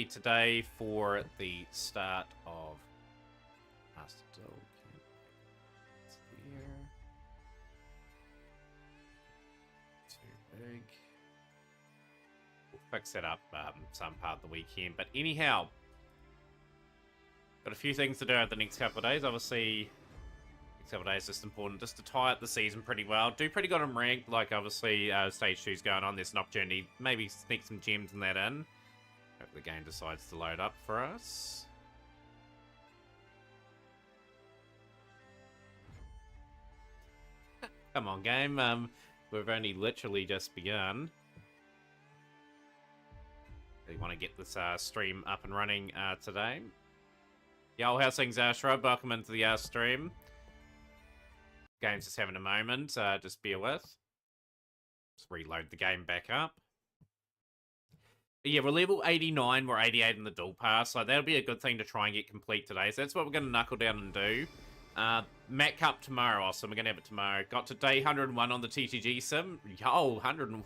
today for the start of Master Duel. It's here. Too big. We'll fix that up some part of the weekend. But anyhow, got a few things to do over the next couple of days. Obviously, next couple of days is just important just to tie up the season pretty well. Do pretty good in ranked. Like obviously, stage 2's going on. There's an opportunity, maybe sneak some gems in that in. Hope the game decides to load up for us. Come on, game. We've only literally just begun. We want to get this stream up and running today. Yo, how's things, Shrub? Welcome into the stream. Game's just having a moment. Just bear with. Let's reload the game back up. But yeah, we're level 89. We're 88 in the dual pass. So that'll be a good thing to try and get complete today. So that's what we're going to knuckle down and do. Mac Cup tomorrow. Awesome. We're going to have it tomorrow. Got to day 101 on the TTG sim. Yo, 101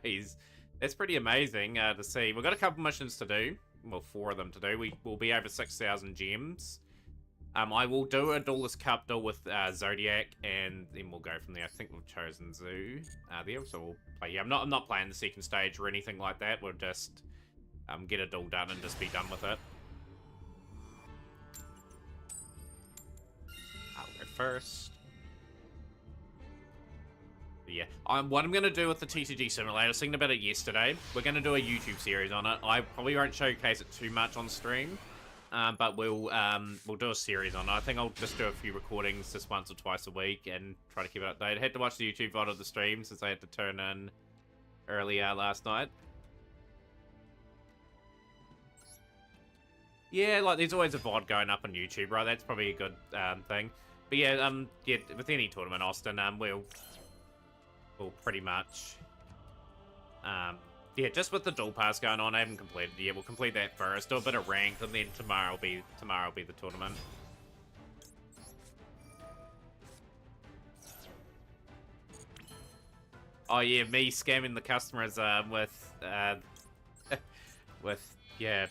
days. That's pretty amazing to see. We've got a couple missions to do. Well, 4 of them to do. We will be over 6,000 gems. I will do a Duelist Cup duel with Zodiac, and then we'll go from there. I think we've chosen Zoo there, so we'll play. Yeah, I'm not playing the second stage or anything like that. We'll just get a duel done and just be done with it. I'll go first. But yeah, what I'm going to do with the TCG Simulator, I was thinking about it yesterday. We're going to do a YouTube series on it. I probably won't showcase it too much on stream. But we'll do a series on it. I think I'll just do a few recordings just once or twice a week and try to keep it updated. I had to watch the YouTube VOD of the stream since I had to turn in earlier last night. Yeah, like there's always a VOD going up on YouTube, right? That's probably a good thing. But yeah, yeah, with any tournament, Austin, we'll pretty much yeah, just with the dual pass going on, I haven't completed it yet. We'll complete that first, do a bit of ranked, and then tomorrow will be the tournament. Oh yeah, me scamming the customers with yeah,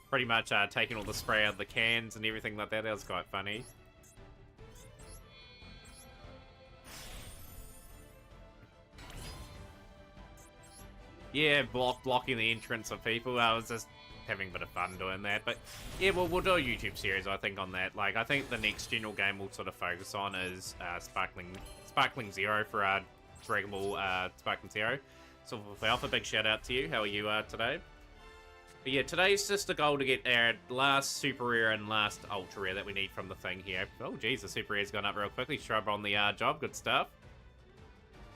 pretty much taking all the spray out of the cans and everything like that. That was quite funny. Yeah, blocking the entrance of people. I was just having a bit of fun doing that. But yeah, we'll do a YouTube series, I think, on that. Like, I think the next general game we'll sort of focus on is Sparkling Zero for Dragon Ball Sparkling Zero. So Valve, a big shout out to you. How are you today? But yeah, today's just a goal to get our last super rare and last ultra rare that we need from the thing here. Oh geez, the super rare's gone up real quickly. Shrub on the job, good stuff.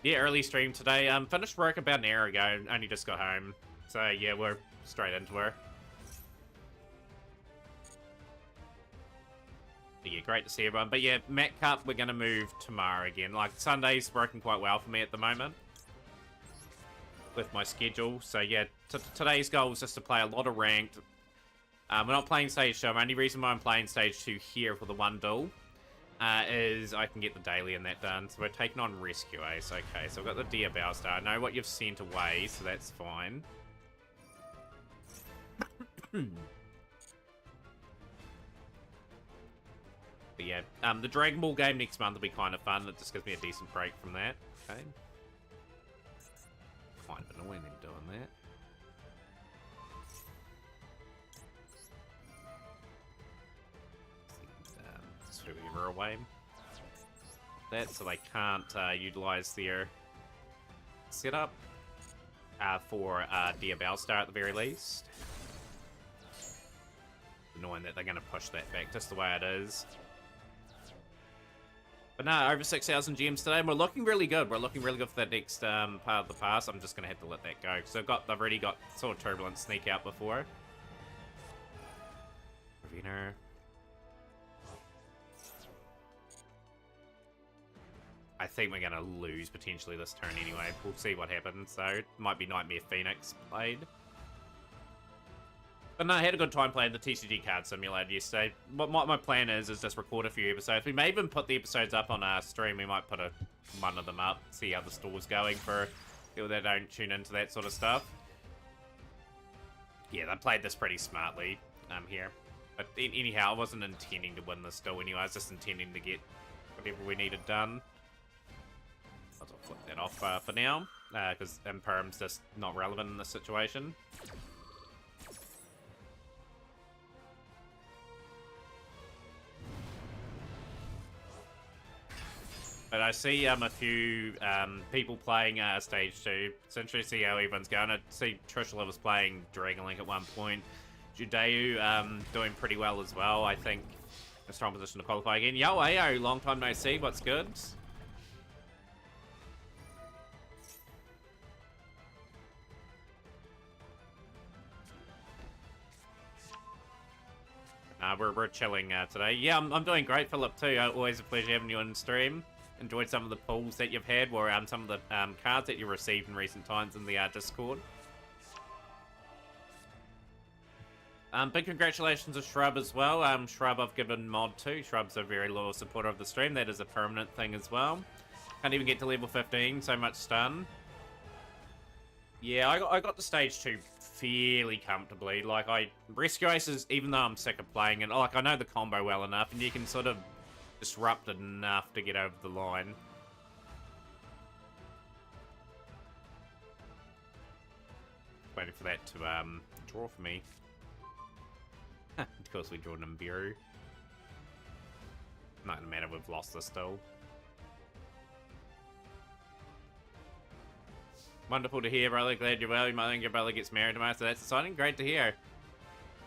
Yeah, early stream today. Finished work about an hour ago. Only just got home. So, yeah, we're straight into her. But yeah, great to see everyone. But yeah, Mac Cup, we're going to move tomorrow again. Like, Sunday's working quite well for me at the moment with my schedule. So, yeah, today's goal is just to play a lot of ranked. We're not playing Stage 2. The only reason why I'm playing Stage 2 here for the one duel is I can get the daily and that done. So we're taking on Rescue Ace. Okay, so I've got the Dear Bowstar. I know what you've sent away, so that's fine. But yeah, the Dragon Ball game next month will be kind of fun. It just gives me a decent break from that. Okay. Kind of annoying them doing that. Whoever away that, so they can't utilize their setup for Dear Bowstar at the very least. Annoying that they're going to push that back just the way it is. But no, over 6,000 gems today, and we're looking really good. We're looking really good for that next part of the pass. I'm just going to have to let that go because I've already got sort of Turbulent sneak out before. Raviner. I think we're going to lose potentially this turn anyway. We'll see what happens. So it might be Nightmare Phoenix played. But no, I had a good time playing the TCG card simulator yesterday. What my plan is just record a few episodes. We may even put the episodes up on our stream. We might put one of them up, see how the store's going for people that don't tune into that sort of stuff. Yeah, they played this pretty smartly here. But anyhow, I wasn't intending to win this still anyway. I was just intending to get whatever we needed done. I'll just flip that off for now, because Imperm's just not relevant in this situation. But I see a few people playing Stage 2. It's interesting to see how everyone's going. I see Trishula was playing Dragon Link at one point. Judeu doing pretty well as well. I think a strong position to qualify again. Yo, Ayo, long time no see. What's good? We're chilling today. Yeah, I'm doing great, Philip, too. Always a pleasure having you on stream. Enjoyed some of the pulls that you've had, or some of the cards that you received in recent times in the Discord. Big congratulations to Shrub as well. Shrub I've given mod to. Shrub's a very loyal supporter of the stream. That is a permanent thing as well. Can't even get to level 15, so much stun. Yeah, I got to stage 2 fairly comfortably. Like, Rescue Aces, even though I'm sick of playing it, like, I know the combo well enough, and you can sort of disrupt it enough to get over the line. Waiting for that to draw for me. Of course we drew an Nibiru. Not gonna matter, we've lost this still. Wonderful to hear, brother. Glad you're well. You might think your brother gets married tomorrow, so that's exciting. Great to hear.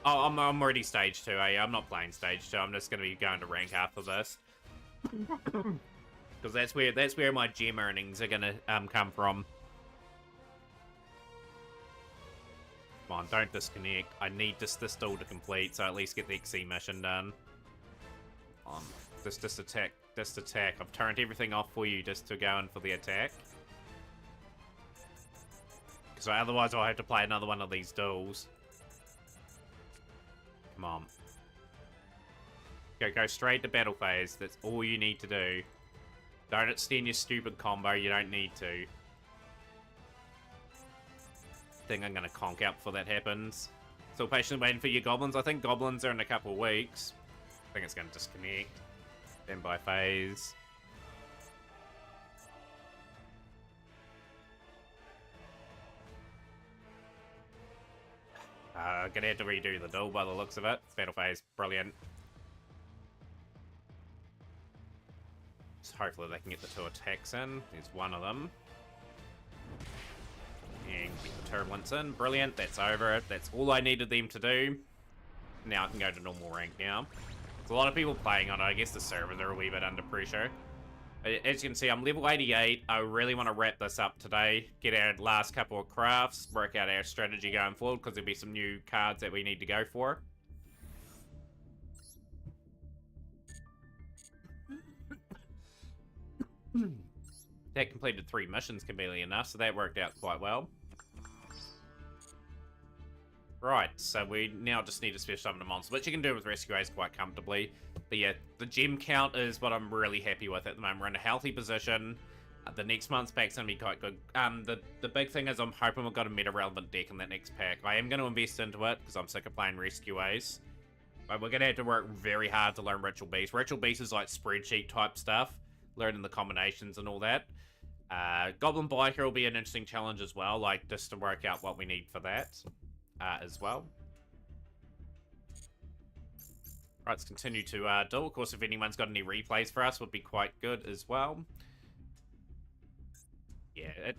Oh, I'm already stage 2, eh? I'm not playing stage 2. I'm just gonna be going to rank after this. Because that's where my gem earnings are gonna come from. Come on, don't disconnect. I need this duel to complete, so at least get the XC mission done. Come on, this attack. I've turned everything off for you just to go in for the attack. Because otherwise I'll have to play another one of these duels. Come on. Go straight to battle phase. That's all you need to do. Don't extend your stupid combo. You don't need to. I think I'm going to conk out before that happens. Still patiently waiting for your goblins. I think goblins are in a couple of weeks. I think it's going to disconnect. Then by phase. Gonna have to redo the duel by the looks of it. Battle phase, brilliant. So hopefully they can get the 2 attacks in. There's one of them. And get the turbulence in. Brilliant, that's over. That's all I needed them to do. Now I can go to normal rank now. There's a lot of people playing on it. I guess the servers are a wee bit under pressure. As you can see, I'm level 88. I really want to wrap this up today. Get our last couple of crafts. Work out our strategy going forward, because there'll be some new cards that we need to go for. That completed 3 missions conveniently enough, so that worked out quite well. Right, so we now just need to special summon a monster, which you can do with Rescue Ace quite comfortably. But yeah, the gem count is what I'm really happy with at the moment. We're in a healthy position. The next month's pack's going to be quite good. The big thing is I'm hoping we've got a meta-relevant deck in that next pack. I am going to invest into it, because I'm sick of playing Rescue Ace. But we're going to have to work very hard to learn Ritual Beast. Ritual Beast is like spreadsheet type stuff. Learning the combinations and all that. Goblin Biker will be an interesting challenge as well, like just to work out what we need for that as well. Right, let's continue to duel. Of course, if anyone's got any replays for us, would be quite good as well. Yeah,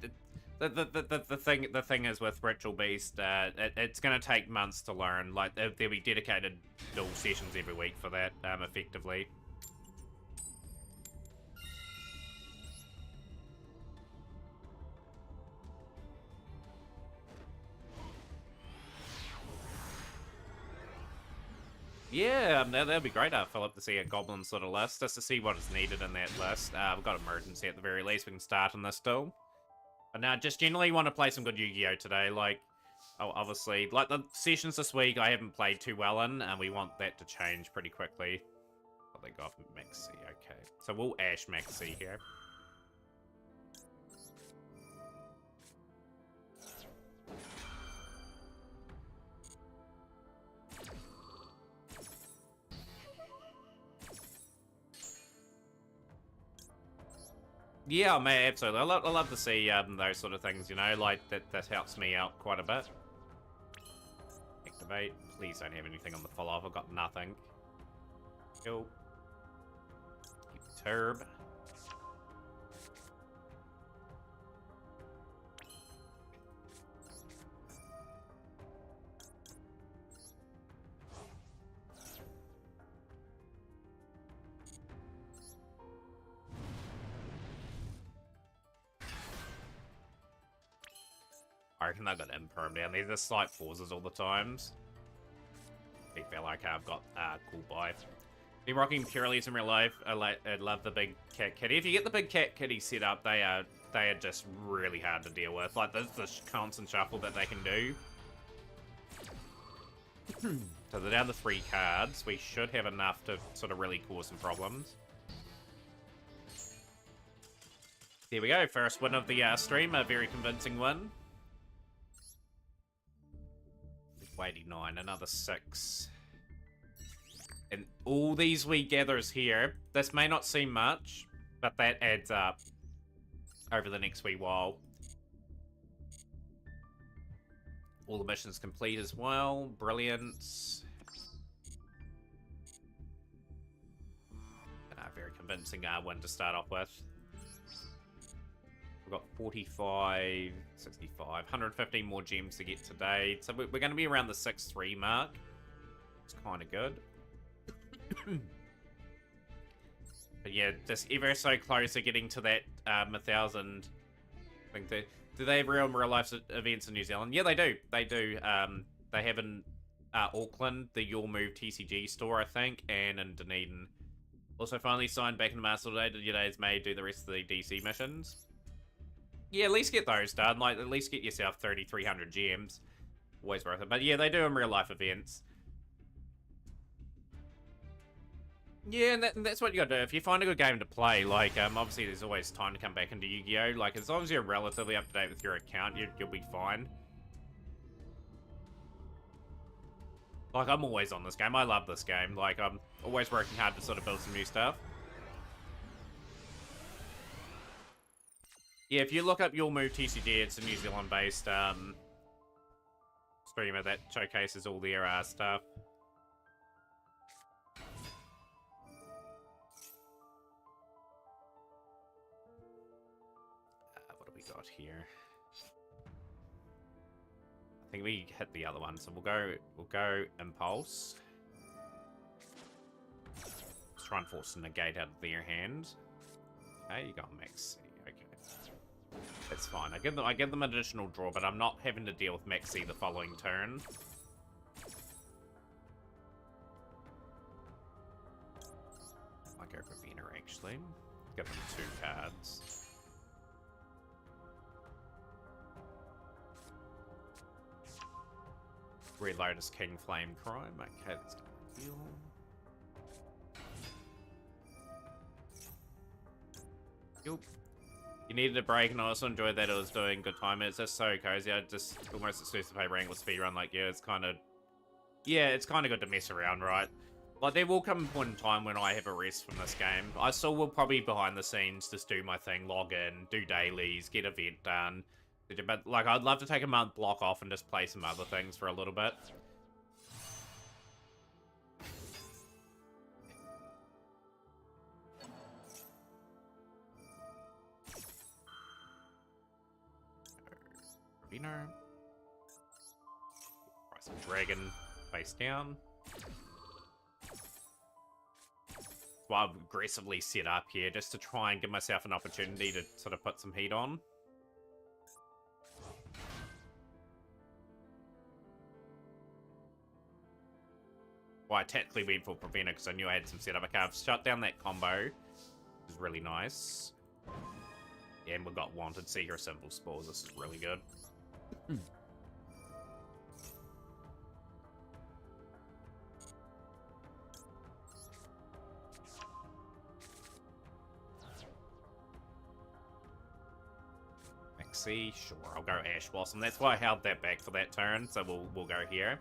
the thing is with Ritual Beast, it's going to take months to learn. Like there'll be dedicated duel sessions every week for that, effectively. Yeah, that'd be great, Philip, to see a goblin sort of list, just to see what is needed in that list. We've got emergency at the very least. We can start on this duel. But now, just generally want to play some good Yu-Gi-Oh today. Like, obviously, like the sessions this week, I haven't played too well in, and we want that to change pretty quickly. Oh, they got Maxi. Okay, so we'll Ash Maxi here. Yeah, man, absolutely. I love to see those sort of things, you know, like that helps me out quite a bit. Activate. Please don't have anything on the follow-up. I've got nothing. Cool. Keep the turb. I reckon I got imperm down there. There's slight pauses all the times. Big feel like I've got cool buy. Been rocking purelies in real life. I love the big cat kitty. If you get the big cat kitty set up, they are just really hard to deal with. Like the constant shuffle that they can do. So they're down to 3 cards. We should have enough to sort of really cause some problems. There we go. First win of the stream. A very convincing win. 89, another 6. And all these wee gathers here, this may not seem much, but that adds up over the next wee while. All the missions complete as well. Brilliant. And a very convincing win to start off with. We've got 45, 65, 115 more gems to get today. So we're going to be around the 6-3 mark. It's kind of good. But yeah, just ever so close to getting to that 1,000 thing. Do they have real life events in New Zealand? Yeah, they do. They do. They have in Auckland, the Your Move TCG store, I think, and in Dunedin. Also finally signed back in the Master today. Today's May do the rest of the DC missions. Yeah, at least get those done. Like, at least get yourself 3,300 gems. Always worth it. But yeah, they do in real life events. Yeah, and that's what you gotta do. If you find a good game to play, like, obviously there's always time to come back into Yu-Gi-Oh! Like, as long as you're relatively up to date with your account, you'll be fine. Like, I'm always on this game. I love this game. Like, I'm always working hard to sort of build some new stuff. Yeah, if you look up Your Move TCG, it's a New Zealand-based streamer that showcases all their stuff. What have we got here? I think we hit the other one, so we'll go Impulse. Let's try and force a negate out of their hand. Okay, you got Maxi. That's fine. I give them an additional draw, but I'm not having to deal with Maxi the following turn. I go for Vener, actually. Give them 2 cards. Red Lotus King Flame Crime. Okay, that's gonna heal. Yup. You needed a break, and I also enjoyed that it was doing good time. It's just so cozy. I just almost exclusively play Wrangler speedrun. Like, yeah, it's kind of good to mess around, right? Like, there will come a point in time when I have a rest from this game. I still will probably behind the scenes just do my thing, log in, do dailies, get event done. But like, I'd love to take a month block off and just play some other things for a little bit. Price of Dragon face down. So I've aggressively set up here just to try and give myself an opportunity to sort of put some heat on. Well, I tactically went for Preventer because I knew I had some setup. Okay, I've shut down that combo, which is really nice. Yeah, and we've got Wanted Seeker Symbol Spores. This is really good. Maxi, sure, I'll go Ash Blossom. That's why I held that back for that turn, so we'll go here.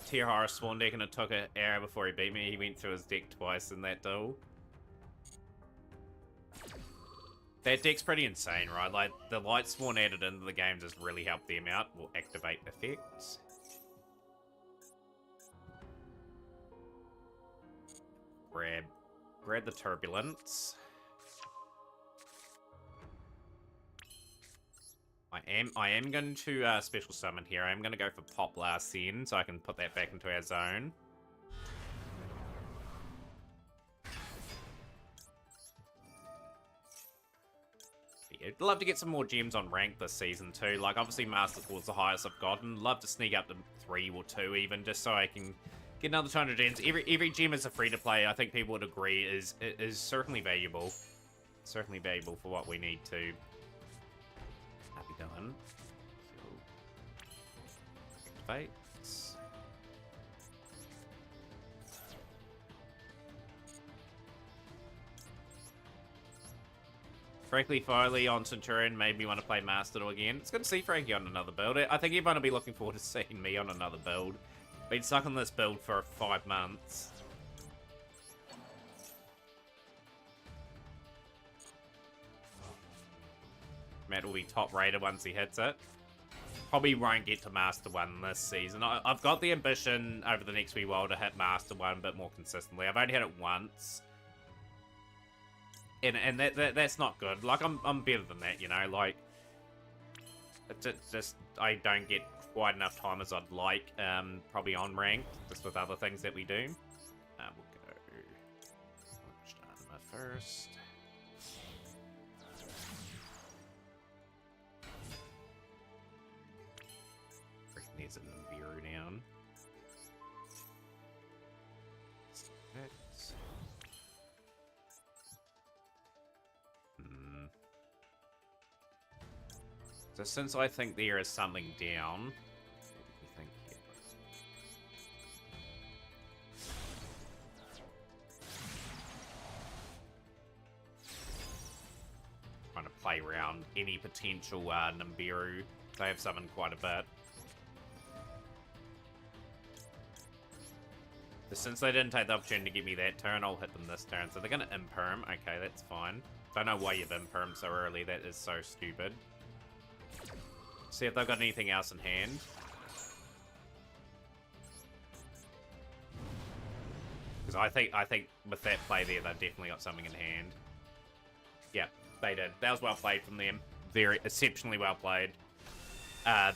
Tier Horror Spawn deck, and it took an hour before he beat me. He went through his deck twice in that duel. That deck's pretty insane, right? Like, the light spawn added into the game just really helped them out. We'll activate effects. Grab the turbulence. I am going to special summon here. I am going to go for Pop Blast then, so I can put that back into our zone. I'd love to get some more gems on rank this season too. Like, obviously Masters was the highest I've gotten. Love to sneak up to 3 or 2 even, just so I can get another 200 gems. Every gem is a free-to-play. I think people would agree is certainly valuable. Certainly valuable for what we need to be done. Activates. Frankly, Foley on Centurion made me want to play Master again. It's good to see Frankie on another build. I think everyone will be looking forward to seeing me on another build. Been stuck on this build for 5 months. Matt will be top rated once he hits it. Probably won't get to Master 1 this season. I've got the ambition over the next wee while to hit Master 1 a bit more consistently. I've only hit it once. And that's not good. Like, I'm better than that, you know? Like, it's just I don't get quite enough time as I'd like, probably on rank, just with other things that we do. We'll go Dharma first. Needs a Nibiru down. So since I think there is something down, what do we think here? Trying to play around any potential Nibiru. They have summoned quite a bit. So since they didn't take the opportunity to give me that turn, I'll hit them this turn. So they're going to imperm. Okay, that's fine. Don't know why you've impermed so early. That is so stupid. See if they've got anything else in hand. Because I think with that play there, they've definitely got something in hand. Yeah, they did. That was well played from them. Very exceptionally well played.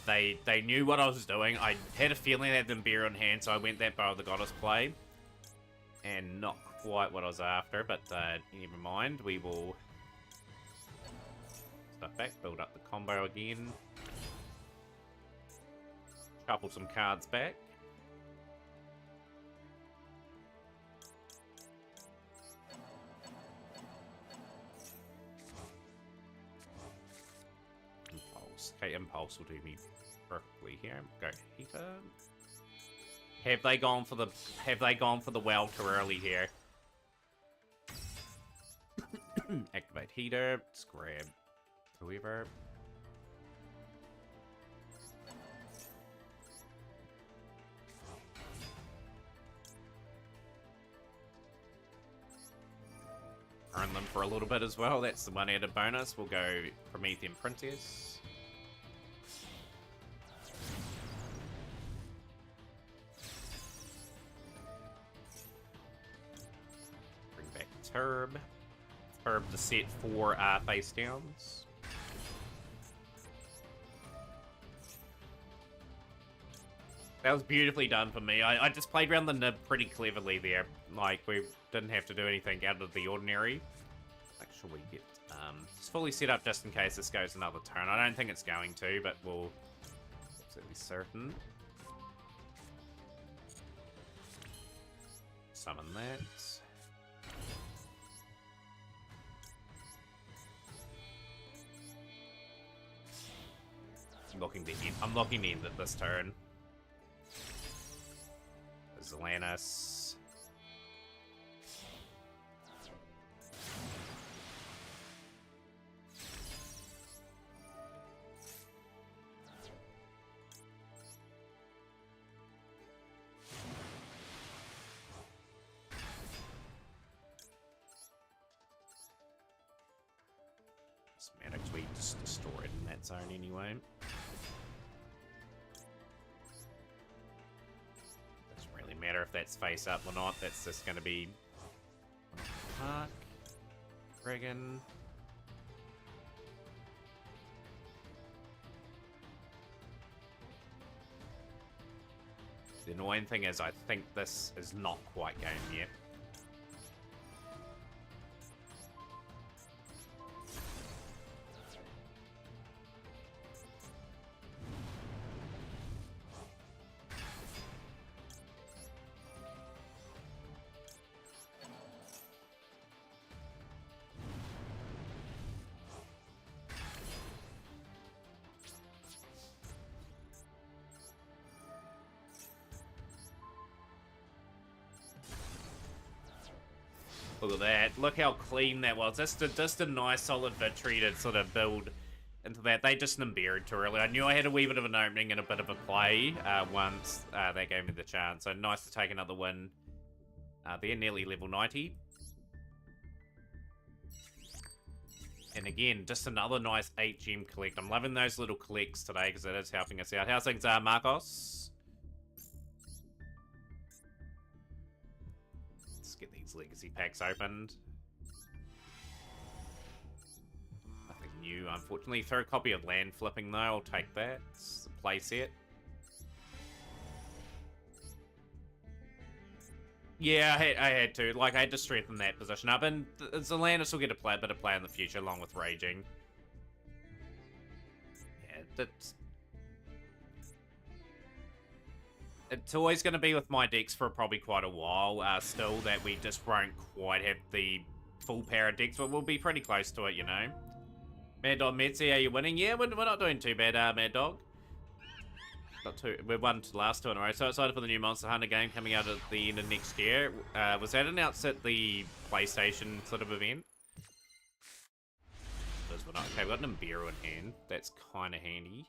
They knew what I was doing. I had a feeling they had them beer on hand, so I went that Bow of the Goddess play. And not quite what I was after, but never mind. We will stuff back, build up the combo again. Shuffle some cards back. Impulse. Okay, Impulse will do me perfectly here. Go Heater. Have they gone for the well too early here? Activate Heater. Just grab whoever. Earn them for a little bit as well. That's the one added bonus. We'll go Promethean Princess. Bring back Turb. Turb to set 4 face downs. That was beautifully done for me. I just played around the nib pretty cleverly there. Like, we didn't have to do anything out of the ordinary. Make sure we get just fully set up just in case this goes another turn. I don't think it's going to, but we'll absolutely certain. Summon that. I'm looking to end it this turn. Zelanis. Doesn't matter because we just destroyed in that zone anyway. Doesn't really matter if that's face up or not. That's just going to be Park, Dragon. The annoying thing is I think this is not quite game yet. Look at that. Look how clean that was. Just a nice solid victory to sort of build into that. They just Nimbered too early. I knew I had a wee bit of an opening and a bit of a play once they gave me the chance. So nice to take another win. They're nearly level 90. And again, just another nice 8 gem collect. I'm loving those little collects today because it is helping us out. How's things, Marcos? Get these legacy packs opened. Nothing new, unfortunately. Throw a copy of land flipping though. I'll take that. It's a play set. Yeah, I had to. Like, I had to strengthen that position up, and Zalanis will get a bit of play in the future along with Raging. Yeah, that's... It's always going to be with my decks for probably quite a while, still, that we just won't quite have the full pair of decks, but we'll be pretty close to it, you know. Mad Dog Metzi, are you winning? Yeah, we're not doing too bad, Mad Dog. We've won the last 2 in a row. So excited for the new Monster Hunter game coming out at the end of next year. Was that announced at the PlayStation sort of event? Okay, we've got Nibiru in hand. That's kind of handy.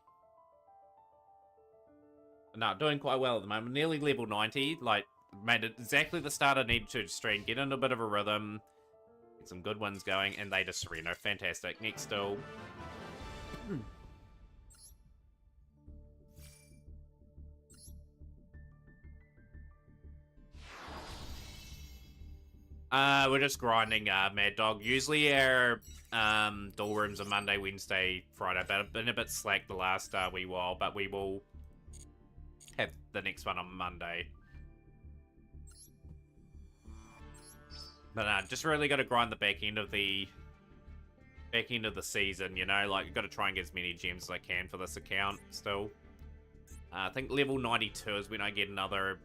No, doing quite well at the moment. Nearly level 90. Like, made it exactly the start I needed to stream. Get in a bit of a rhythm. Get some good ones going. And they just surrender. Fantastic. Next still. We're just grinding, Mad Dog. Usually our duel rooms are Monday, Wednesday, Friday. But I've been a bit slack the last wee while. But we will have the next one on Monday. But just really got to grind the back end of the season, you know, like, you've got to try and get as many gems as I can for this account still. I think level 92 is when I get another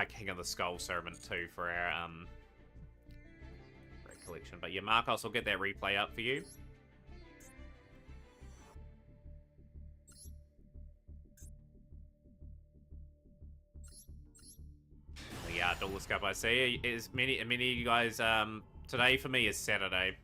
King of the Skull Servant too for our great collection. But yeah, Marcos will get that replay up for you. Yeah, Duelist Cup, I see. As many of you guys, today for me is Saturday.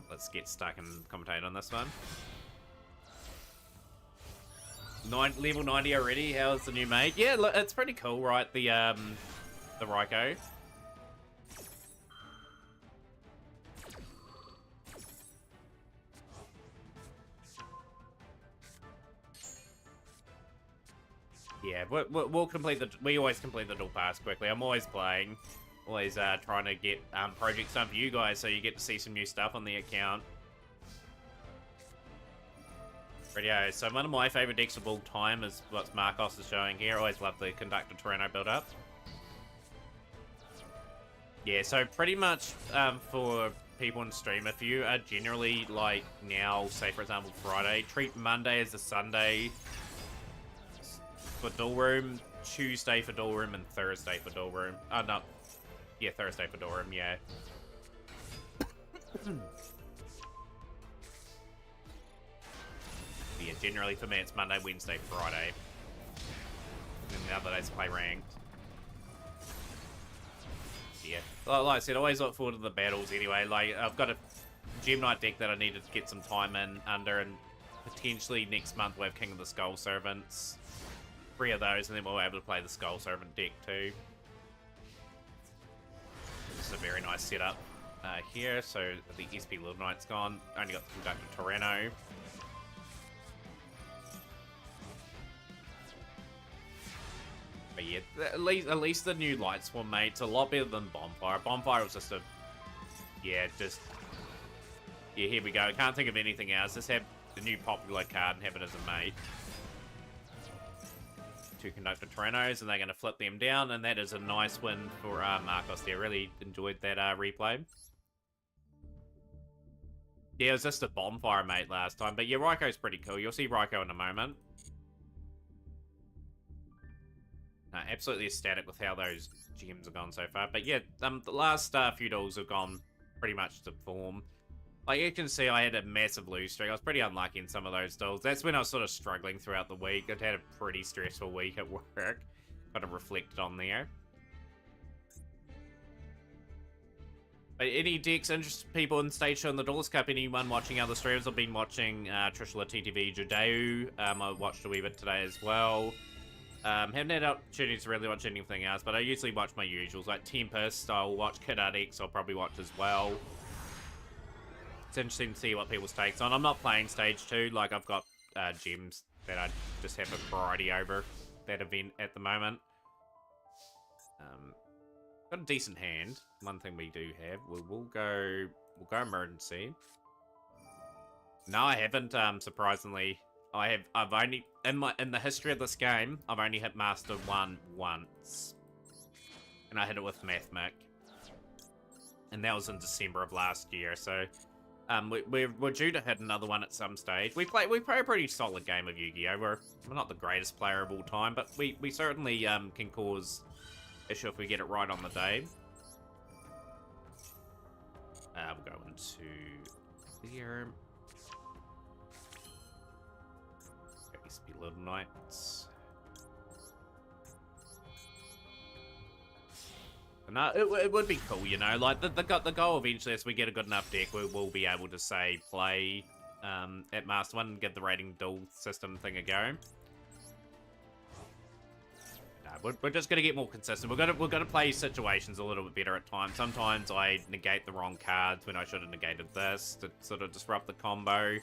Let's get stuck and commentate on this one. Level 90 already. How's the new mate? Yeah, look, it's pretty cool, right? The Raikou. Yeah, we'll complete the. We always complete the dual pass quickly. I'm always playing. Always trying to get projects done for you guys so you get to see some new stuff on the account. Radio. So one of my favorite decks of all time is what Marcos is showing here. I always love the Conductor Toronto build-up. Yeah, so pretty much for people in stream, if you are generally like now, say for example Friday, treat Monday as a Sunday for Duel Room, Tuesday for Duel Room, and Thursday for Duel Room. No. Yeah, Thursday for Duel Room, yeah. Yeah, generally for me it's Monday, Wednesday, Friday. And the other days play ranked. Yeah, like I said, always look forward to the battles anyway. Like, I've got a Gem Knight deck that I needed to get some time in under, and potentially next month we'll have King of the Skull Servants. 3 of those, and then we'll be able to play the Skull Servant deck too. This is a very nice setup here. So the SP Little Knight's gone. Only got the Conductor Tyranno. But yeah, at least the new Light Swarm mate's a lot better than Bonfire. Bonfire was just a... Yeah, yeah, here we go. I can't think of anything else. Just have the new popular card and have it as a mate. 2 Conductor Tyrannos, and they're going to flip them down, and that is a nice win for Marcos there. Really enjoyed that replay. Yeah, it was just a Bonfire mate last time, but yeah, Raiko's pretty cool. You'll see Raiko in a moment. Absolutely ecstatic with how those gems have gone so far. But yeah, the last few duels have gone pretty much to form. Like you can see, I had a massive lose streak. I was pretty unlucky in some of those duels. That's when I was sort of struggling throughout the week. I'd had a pretty stressful week at work. Kind of reflected on there. But any decks interested people in Stage Show in the Duelist Cup? Anyone watching other streams? I've been watching Trishula TTV Judeu. I watched a wee bit today as well. Haven't had opportunity to really watch anything else, but I usually watch my usuals, like Tempest. I'll watch Kid X. I'll probably watch as well. It's interesting to see what people's takes on. I'm not playing Stage 2, like I've got gems that I just have a priority over that event at the moment. Got a decent hand. One thing we do have, we'll go emergency. No, I haven't. Surprisingly, I've only in the history of this game, I've only hit Master 1 once, and I hit it with Mathmic, and that was in December of last year. So. We're due to hit another one at some stage. We play a pretty solid game of Yu-Gi-Oh! We're not the greatest player of all time, but we certainly can cause issue if we get it right on the day. We'll go into here. SP Little Knights. No, it would be cool, you know, like the goal eventually as we get a good enough deck, we'll be able to say play at Master 1 and get the rating duel system thing a go. No, we're just gonna get more consistent. We're gonna play situations a little bit better at times. Sometimes I negate the wrong cards when I should have negated this to sort of disrupt the combo.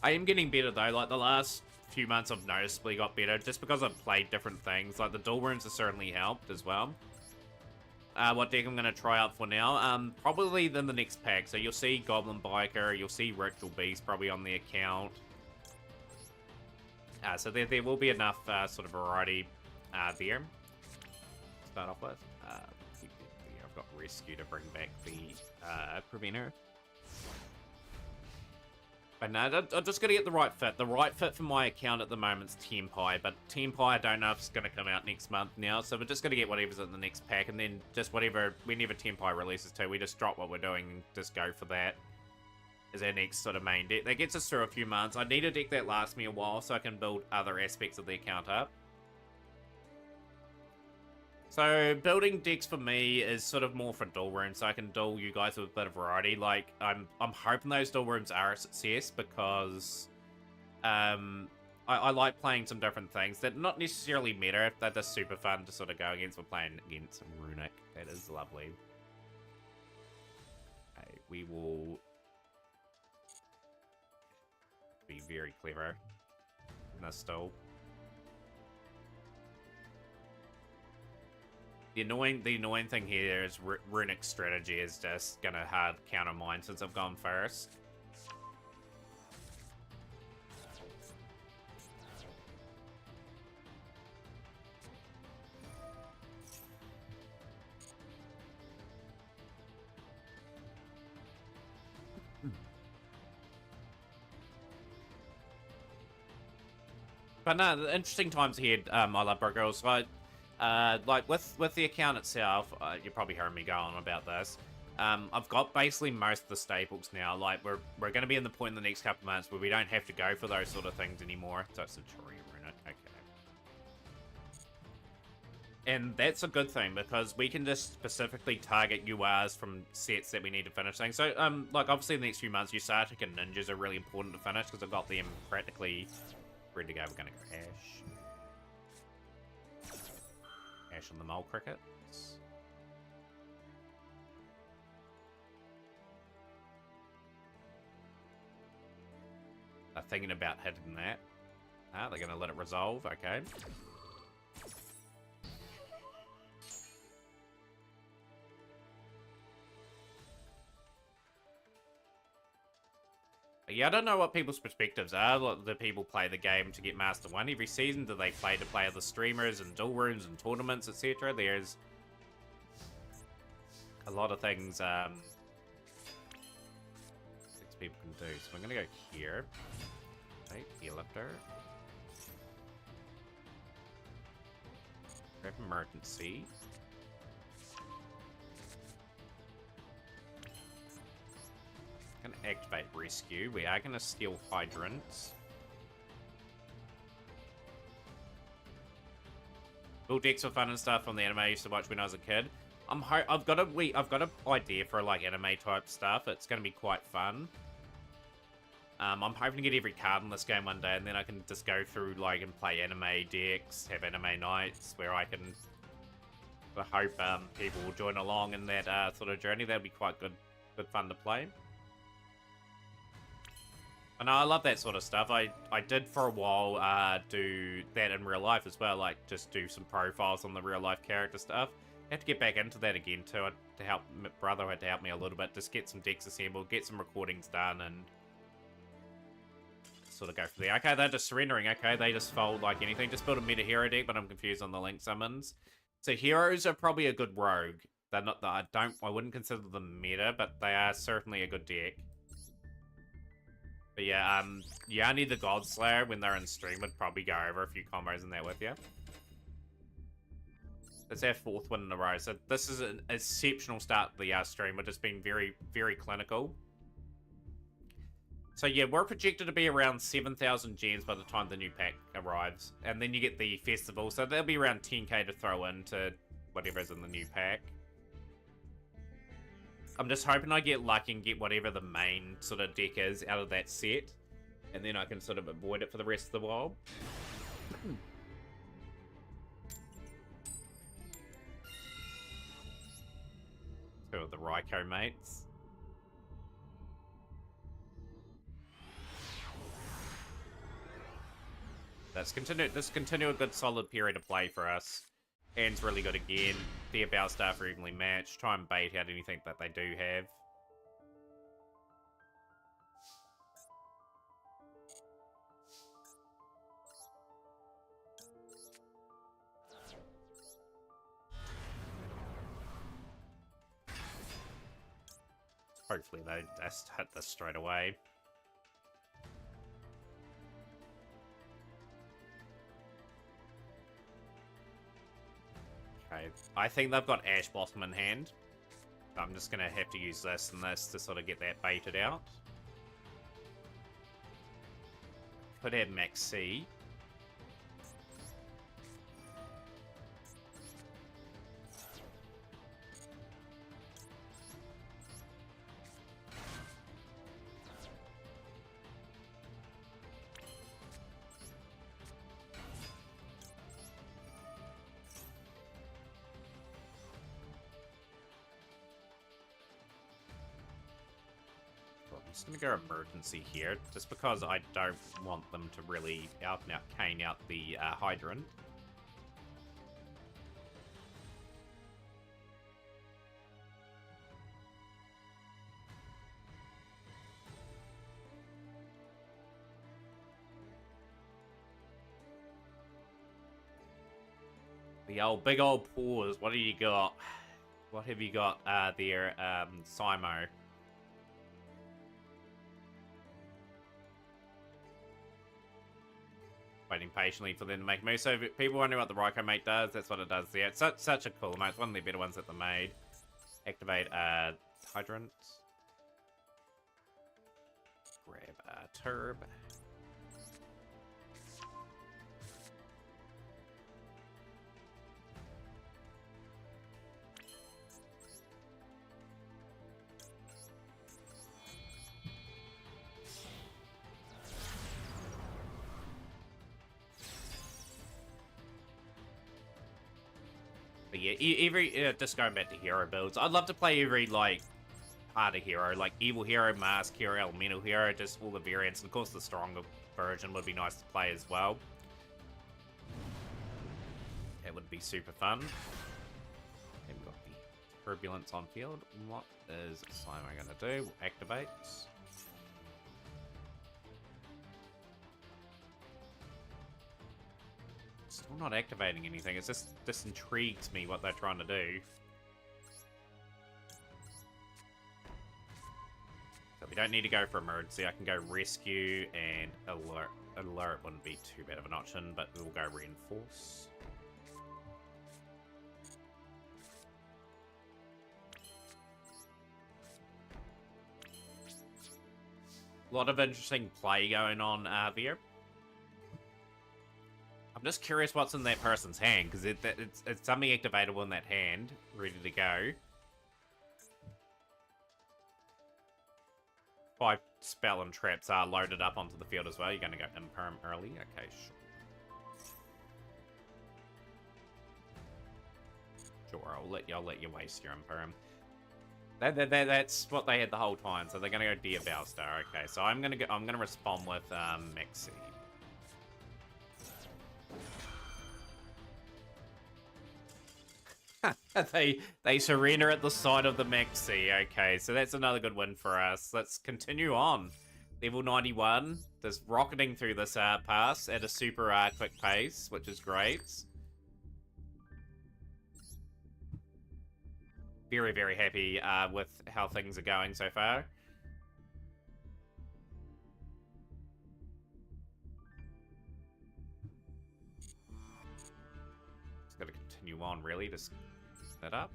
I am getting better though, like the last few months I've noticeably got better just because I've played different things. Like the duel rooms have certainly helped as well. What deck I'm going to try out for now? Probably in the next pack. So you'll see Goblin Biker, you'll see Ritual Beast probably on the account. So there will be enough sort of variety there. Start off with. I've got Rescue to bring back the Preventer. But no, I'm just going to get the right fit. The right fit for my account at the moment is Tempai, but Tempai I don't know if it's going to come out next month now, so we're just going to get whatever's in the next pack, and then just whenever Tempai releases too, we just drop what we're doing and just go for that as our next sort of main deck. That gets us through a few months. I need a deck that lasts me a while so I can build other aspects of the account up. So, building decks for me is sort of more for duel rooms, so I can duel you guys with a bit of variety. Like, I'm hoping those duel rooms are a success, because I like playing some different things that not necessarily matter. They're just super fun to sort of go against. We're playing against some Runic. That is lovely. Okay, we will be very clever in this duel. The annoying thing here is Runic's strategy is just gonna hard counter mine since I've gone first. But no, the interesting times ahead, my love bro girls. Like with the account itself, you're probably hearing me go on about this. I've got basically most of the staples now. Like we're going to be in the point in the next couple of months where we don't have to go for those sort of things anymore. So it's a tree runic. Okay. And that's a good thing, because we can just specifically target URs from sets that we need to finish things. So, like, obviously in the next few months, Usartic and Ninjas are really important to finish, because I've got them practically ready to go. We're going to go Ash. Ash on the Mole Crickets. I'm thinking about hitting that. Ah, they're going to let it resolve. Okay. Yeah, I don't know what people's perspectives are. Do people play the game to get Master 1 every season? Do they play to play other streamers and duel rooms and tournaments, etc.? There's a lot of things people can do. So I'm going to go here. Right, heal lifter. Grab emergency. Gonna activate rescue. We are gonna steal hydrants. Build decks for fun and stuff on the anime I used to watch when I was a kid. I've got an idea for like anime type stuff. It's gonna be quite fun. I'm hoping to get every card in this game one day, and then I can just go through like and play anime decks, have anime nights where I can. I hope people will join along in that sort of journey. That'll be quite good fun to play. And I love that sort of stuff. I did for a while do that in real life as well, like just do some profiles on the real life character stuff. I have to get back into that again too. To help my brother had to help me a little bit, just get some decks assembled, get some recordings done, and sort of go from there. Okay, they're just surrendering. Okay, they just fold like anything. Just build a meta hero deck, but I'm confused on the link summons. So heroes are probably a good rogue. They're not. I wouldn't consider them meta, but they are certainly a good deck. But yeah, you only the Godslayer when they're in stream would probably go over a few combos in there with you. It's our 4th win in a row, so this is an exceptional start to the stream. We're just being very, very clinical. So yeah, we're projected to be around 7,000 gems by the time the new pack arrives. And then you get the festival, so there'll be around 10k to throw into whatever's in the new pack. I'm just hoping I get lucky and get whatever the main sort of deck is out of that set. And then I can sort of avoid it for the rest of the while. Two of the Raikou mates. Let's continue a good solid period of play for us. Hand's really good again. The about staff are evenly matched. Try and bait out anything that they do have. Hopefully they just hit this straight away. Okay, I think they've got Ash Blossom in hand. I'm just going to have to use this and this to sort of get that baited out. Could have Max C. I'm just going to go emergency here, just because I don't want them to really out and out cane out the hydrant. The old big old paws. What do you got? What have you got there, Simo? Waiting patiently for them to make a move. So if people wondering what the Raikou mate does, that's what it does there. It's such a cool mate. It's one of the better ones that they made. Activate hydrant. Grab turb. yeah, every just going back to hero builds, I'd love to play every like harder hero, like evil hero, mask hero, elemental hero, just all the variants, and of course the stronger version would be nice to play as well. It would be super fun. And we've got the turbulence on field. What is Slimo gonna do? Activate. Still not activating anything. It's just intrigues me what they're trying to do. So we don't need to go for emergency. I can go rescue and alert. Alert wouldn't be too bad of an option, but we'll go reinforce. A lot of interesting play going on there. I'm just curious what's in that person's hand, because it's something activatable in that hand, ready to go. 5 spell and traps are loaded up onto the field as well. You're going to go imperm early? Okay, sure. Sure, I'll let you waste your imperm. That's what they had the whole time, so they're going to go Dear Valstar. Okay, so I'm going to respond with Maxi. They surrender at the sight of the Maxi. Okay, so that's another good win for us. Let's continue on. Level 91. Just rocketing through this pass at a super quick pace, which is great. Very, very happy with how things are going so far. Just got to continue on, really. Just that up.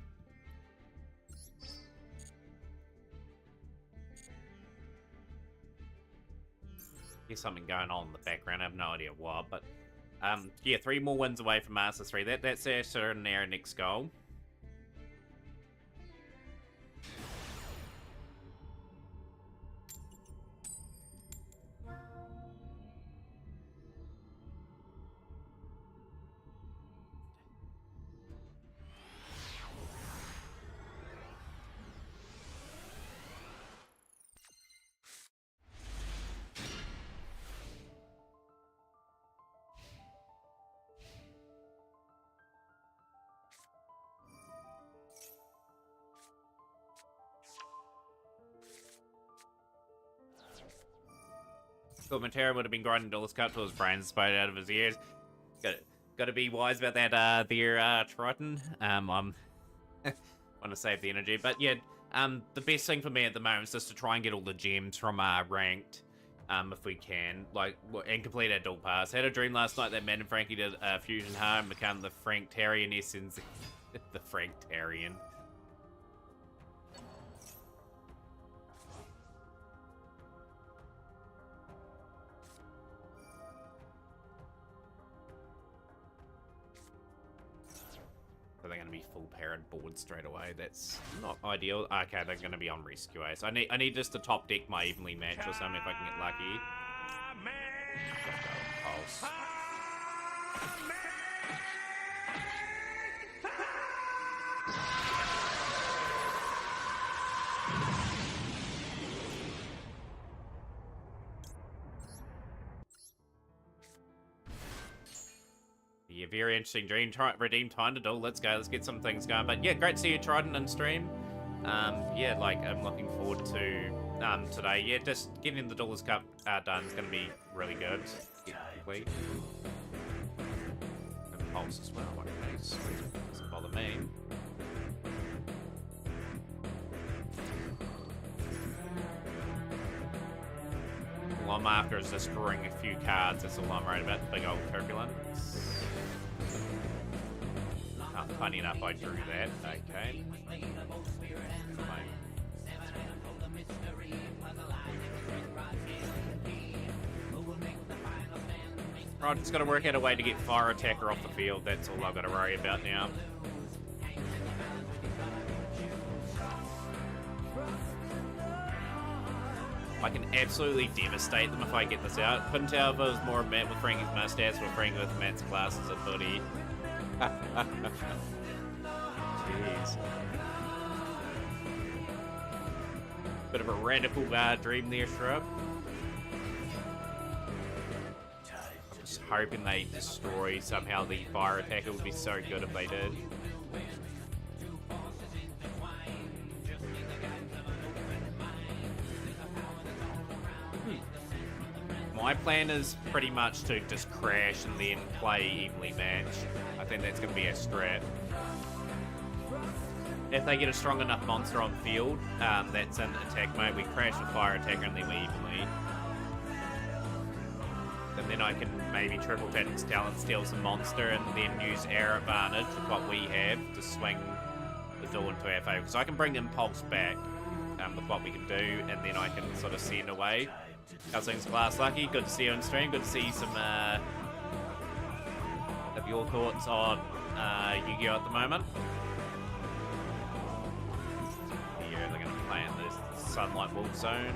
There's something going on in the background. I have no idea what, but yeah, 3 more wins away from Master 3. That's our extraordinary next goal. Thought Matera would have been grinding Duelist cut till his brains exploded out of his ears. Got to be wise about that there, Triton. I want to save the energy. But yeah, the best thing for me at the moment is just to try and get all the gems from ranked, if we can. Like, and complete our dual pass. Had a dream last night that Matt and Frankie did Fusion Hard and become the Franktarian essence. The Franktarian. They're going to be full parent board straight away. That's not ideal. Okay, they're going to be on rescue. So I need just to top deck my evenly match or something if I can get lucky. Just go with pulse. Yeah, very interesting dream. Redeem time to duel. Let's go. Let's get some things going. But yeah, great to see you, Trident, and stream. Yeah, like I'm looking forward to today. Yeah, just getting the Duelist Cup done is going to be really good. Complete. And pulse as well. Okay, sweet. Doesn't bother me. All I'm after is just drawing a few cards. That's all I'm worried about. The big old turbulence. Funny enough, I drew that. Okay. Right, just got to work out a way to get Fire Attacker off the field. That's all I've got to worry about now. I can absolutely devastate them if I get this out. Couldn't tell if it was more Matt with Frankie's mustache or Frankie with Matt's glasses at footy. Jeez. Bit of a radical dream there, Shrub. I'm just hoping they destroy somehow the fire attack. It would be so good if they did. My plan is pretty much to just crash and then play evenly matched. I think that's going to be a strat. If they get a strong enough monster on field, that's in attack mode, we crash the fire attacker and then we evenly. And then I can maybe triple Tactics Talent, steal some monster, and then use our advantage with what we have to swing the duel into our favor. Because I can bring Impulse back with what we can do, and then I can sort of send away. How's things, Glass Lucky? Good to see you on stream. Good to see some of your thoughts on Yu-Gi-Oh! At the moment. Yeah, they're going to play in this Sunlight Wolf Zone.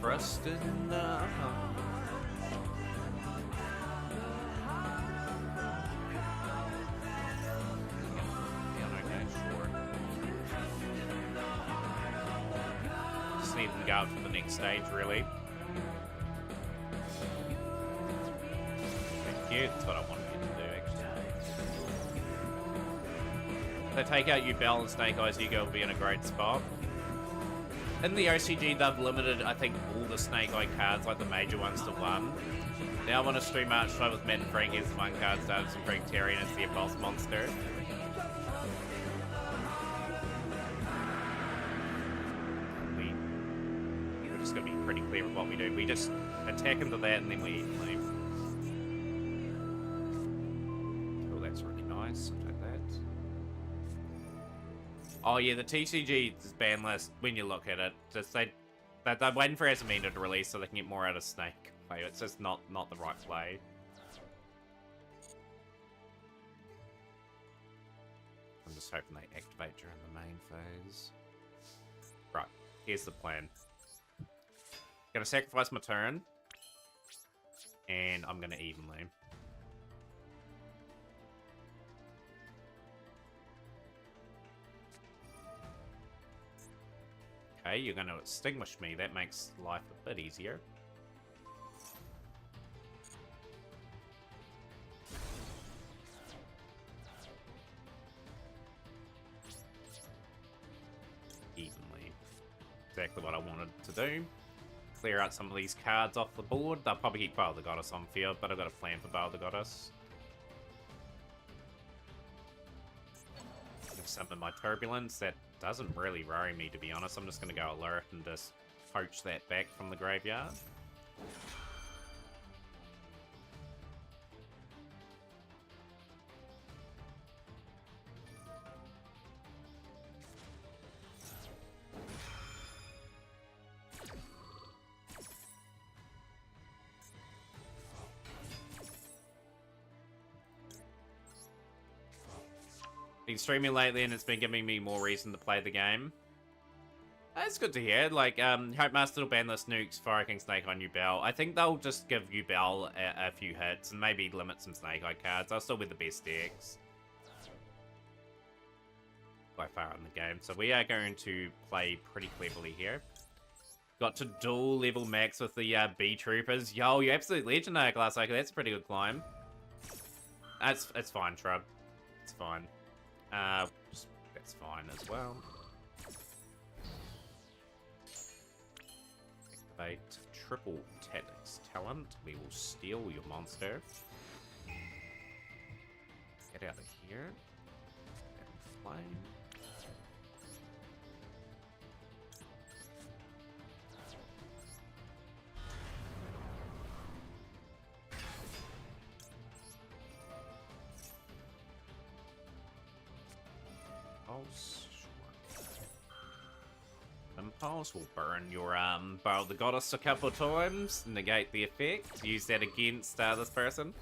Trust in the heart. Need to go up to the next stage, really. Thank you. That's what I wanted you to do, actually. If they take out Yubel and Snake Eyes, Yu-Gi-Oh! Will be in a great spot. In the OCG, they've limited, I think, all the Snake Eye cards, like the major ones, to one. Now I want to stream Arch Fight with Matt and Frank as the one card starts and Frank Terry and it's the Impulse Monster. Just going to be pretty clear with what we do. We just attack into that and then we leave. Oh, that's really nice. I'll take that. Oh yeah, the TCG ban list, when you look at it, just they're waiting for Asamina to release so they can get more out of Snake. Like, it's just not the right play. I'm just hoping they activate during the main phase. Right, here's the plan. Gonna sacrifice my turn, and I'm gonna evenly. Okay, you're gonna extinguish me. That makes life a bit easier. Evenly. Exactly what I wanted to do. Clear out some of these cards off the board. They'll probably keep Battle of the Goddess on field, but I've got a plan for Battle of the Goddess. Summon my Turbulence. That doesn't really worry me, to be honest. I'm just going to go alert and just poach that back from the graveyard. Been streaming lately and it's been giving me more reason to play the game. That's good to hear. Like, Hope Master will ban the Snooks, Fire King, Snake Eye, Yubel. I think they'll just give Yubel a few hits and maybe limit some Snake Eye cards. I'll still be the best decks by far in the game. So we are going to play pretty cleverly here. Got to dual level max with the B Troopers. Yo, you absolute legend, Glass Acre. That's a pretty good climb. It's fine, Shrub. It's fine. That's fine as well. Activate triple Tactics Talent. We will steal your monster. Get out of here. And flame. Impulse will burn your Battle of the Goddess a couple of times, negate the effect, use that against this person.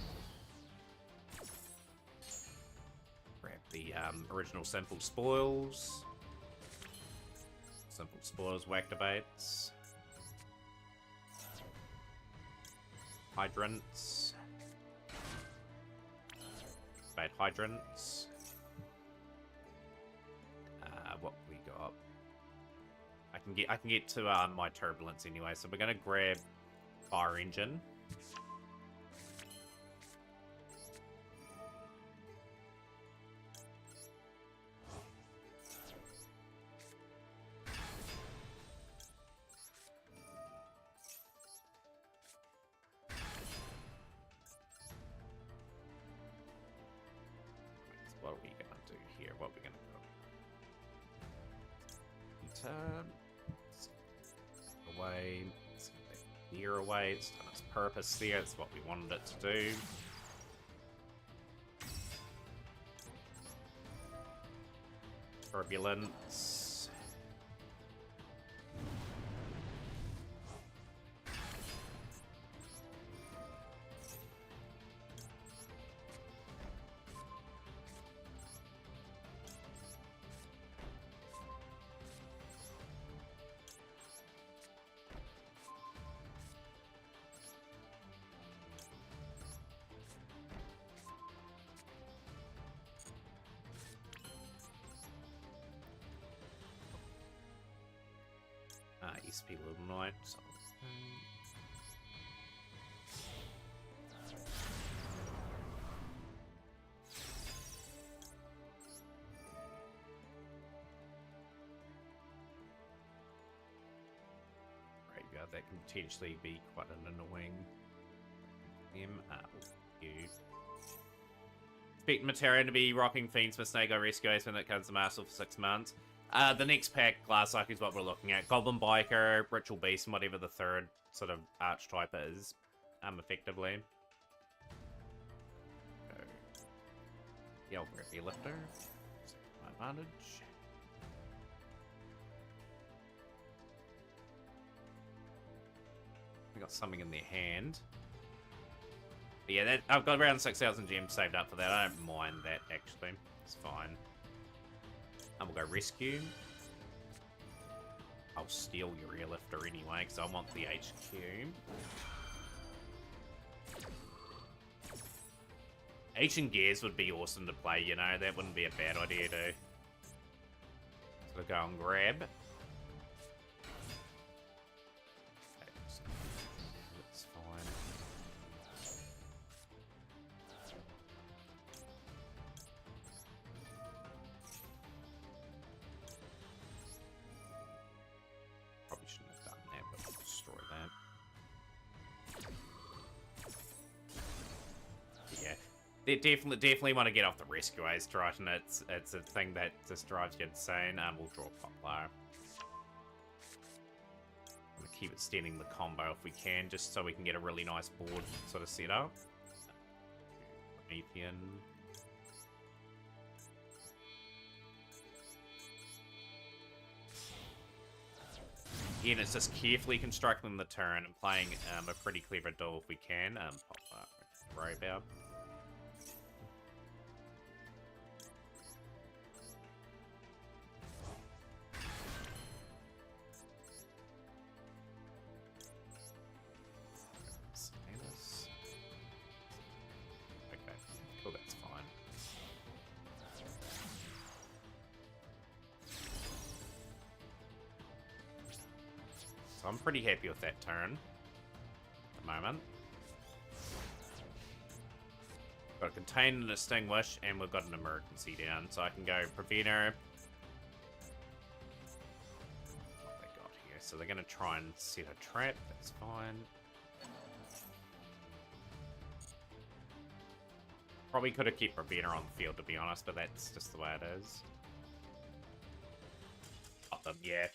Grab the original Simple Spoils. Simple Spoils will activate. Hydrants. Bait hydrants. What we got? I can get to my turbulence anyway, so we're gonna grab fire engine. What are we gonna do here? What are we gonna go? Turn. Away. Let's get that gear away. It's done its purpose there. It's what we wanted it to do. Turbulence. ESP Little Knight. So, Graveyard, that can potentially be quite an annoying you. Expect Materia to be rocking Fiends for Snake Eye Rescue Ace when it comes to Master for 6 months. The next pack, Glass Cycle, is what we're looking at. Goblin Biker, Ritual Beast, and whatever the third sort of archetype is, effectively. Yeah, I'll grab the Lifter. My advantage. We got something in their hand. But yeah, I've got around 6,000 gems saved up for that. I don't mind that, actually. It's fine. And we'll go rescue. I'll steal your airlifter anyway, because I want the HQ. Ancient Gears would be awesome to play, you know. That wouldn't be a bad idea, too. So we'll go and grab. That's fine. Probably shouldn't have done that, but we'll destroy that. Yeah. They definitely want to get off the rescue ace, right? And it's a thing that just drives you insane. We'll draw Poplar. I'm gonna keep extending the combo if we can, just so we can get a really nice board sort of set up. Promethean. Again, it's just carefully constructing the turn and playing a pretty clever duel if we can. Poplar, worry about. I'm pretty happy with that turn at the moment. Got a Contain and Extinguish, and we've got an Emergency down, so I can go Preventer. What they got here? So they're going to try and set a trap. That's fine. Probably could have kept Preventer on the field, to be honest, but that's just the way it is. Yeah.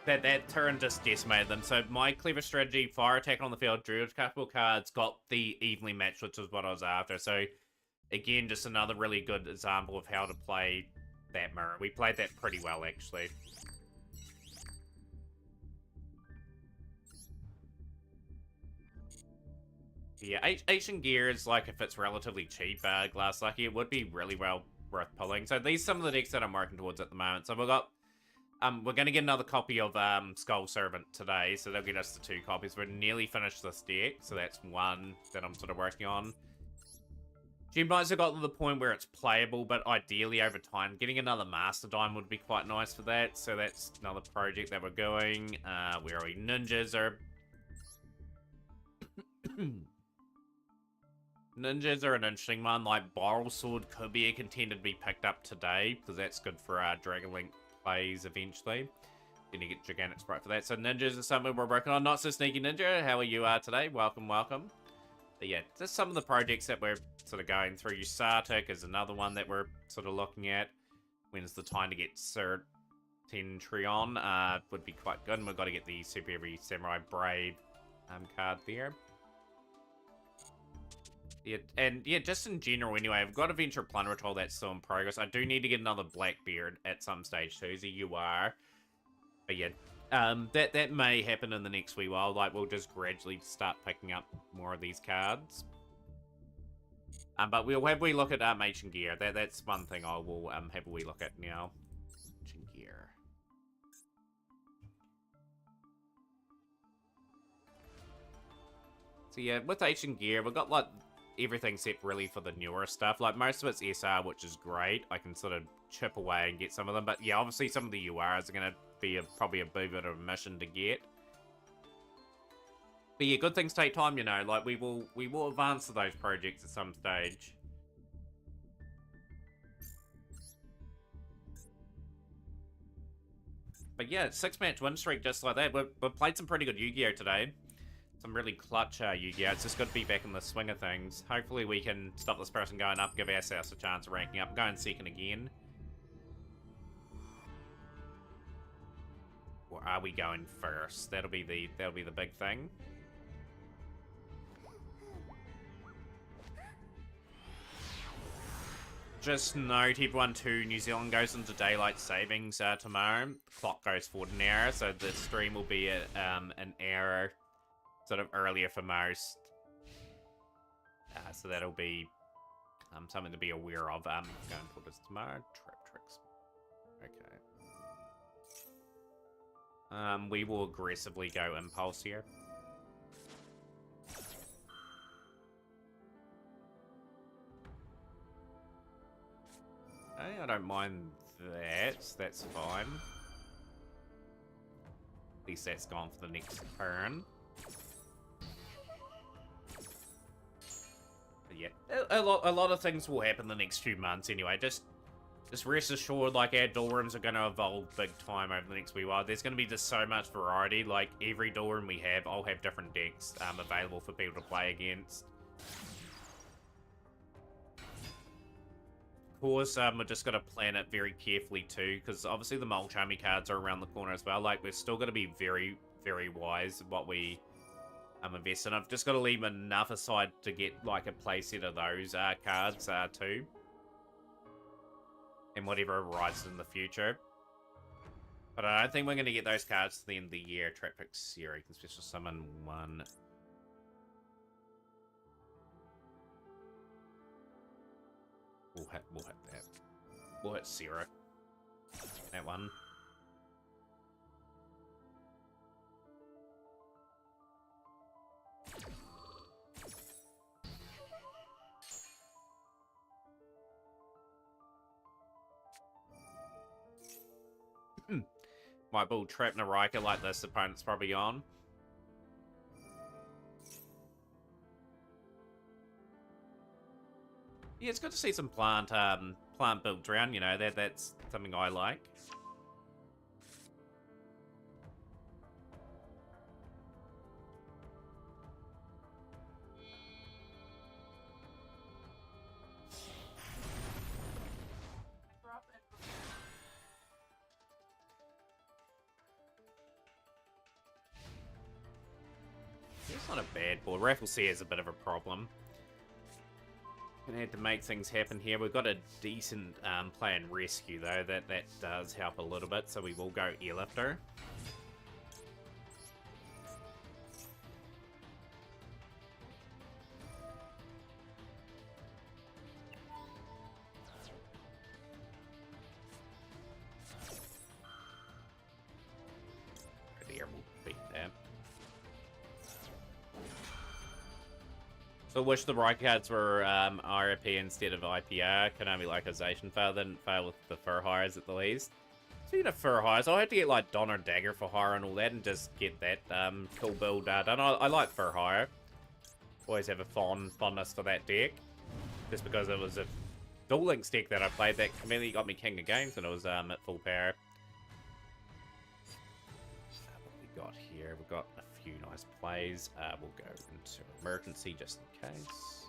That turn just decimated them. So my clever strategy, fire attack on the field, drew a couple cards, got the evenly matched, which is what I was after. So again, just another really good example of how to play that mirror. We played that pretty well, actually. Yeah, Ancient Gears, like, if it's relatively cheap, Glass Lucky, it would be really well worth pulling. So these are some of the decks that I'm working towards at the moment. So we've got We're going to get another copy of Skull Servant today, so that'll get us the 2 copies. We're nearly finished this deck, so that's 1 that I'm sort of working on. Gembites have got to the point where it's playable, but ideally over time, getting another Master Dime would be quite nice for that. So that's another project that we're going. Where are we? Ninjas are... Ninjas are an interesting one. Like, Borrel Sword could be a contender to be picked up today, because that's good for Dragon Link plays eventually. Then you get Gigantic Sprite for that. So Ninjas is something we're working on. Not so Sneaky Ninja, how are you today? Welcome, welcome. But yeah, just some of the projects that we're sort of going through. Usatic is another one that we're sort of looking at. When's the time to get Sir Trion? Would be quite good. And we've got to get the Super Heavy Samurai Brave card there. Yeah, and yeah, just in general anyway, I've got Adventure Plunder Patrol that's still in progress. I do need to get another Blackbeard at some stage too, so you are. But yeah, that may happen in the next wee while. Like, we'll just gradually start picking up more of these cards. But we'll have a wee look at Ancient Gear. That's one thing I will have a wee look at now. Ancient Gear. So yeah, with Ancient Gear, we've got like everything set really for the newer stuff. Like, most of it's SR, which is great. I can sort of chip away and get some of them. But yeah, obviously some of the URs are going to be probably a bit of a mission to get. But yeah, good things take time, you know. Like, we will advance to those projects at some stage. But yeah, 6-match win streak just like that. We've played some pretty good Yu-Gi-Oh today. Some really clutch Yu-Gi-Oh! It's just good to be back in the swing of things. Hopefully we can stop this person going up, give ourselves a chance of ranking up, going second again. Or are we going first? That'll be the big thing. Just note, everyone, too, New Zealand goes into daylight savings tomorrow. The clock goes forward an hour, so the stream will be at an hour sort of earlier for most. So that'll be something to be aware of. Going for this tomorrow. Trap tricks. Okay. We will aggressively go Impulse here. Okay, I don't mind that. That's fine. At least that's gone for the next turn. But yeah, a lot of things will happen the next few months anyway. Just rest assured, like, our duel rooms are going to evolve big time over the next wee while. There's going to be just so much variety. Like, every duel room we have, I'll have different decks available for people to play against. Of course, we're just going to plan it very carefully too, because obviously the Mulchami cards are around the corner as well. Like, we're still going to be very, very wise in what we invest in. I've just got to leave enough aside to get like a playset of those cards too. And whatever arises in the future. But I don't think we're going to get those cards to the end of the year. Traffic Series, can special summon 1. We'll hit that. We'll hit 0. That one. Might build Trap Narika like this opponent's probably on. Yeah, it's good to see some plant builds around, you know, that's something I like. It's not a bad board. Raffle C is a bit of a problem. Gonna have to make things happen here. We've got a decent play and rescue though. That does help a little bit, so we will go Airlifter. So wish the right cards were RP instead of IPR. Can only localization fail, then fail with the fur hires at the least. Speaking of fur hires, I'll have to get like Donner Dagger for hire and all that and just get that cool build done. I like fur hire. Always have a fondness for that deck. Just because it was a Duel Links deck that I played that completely got me king of games and it was at full power. What have we got here? We've got a few nice plays. We'll go into emergency just in case.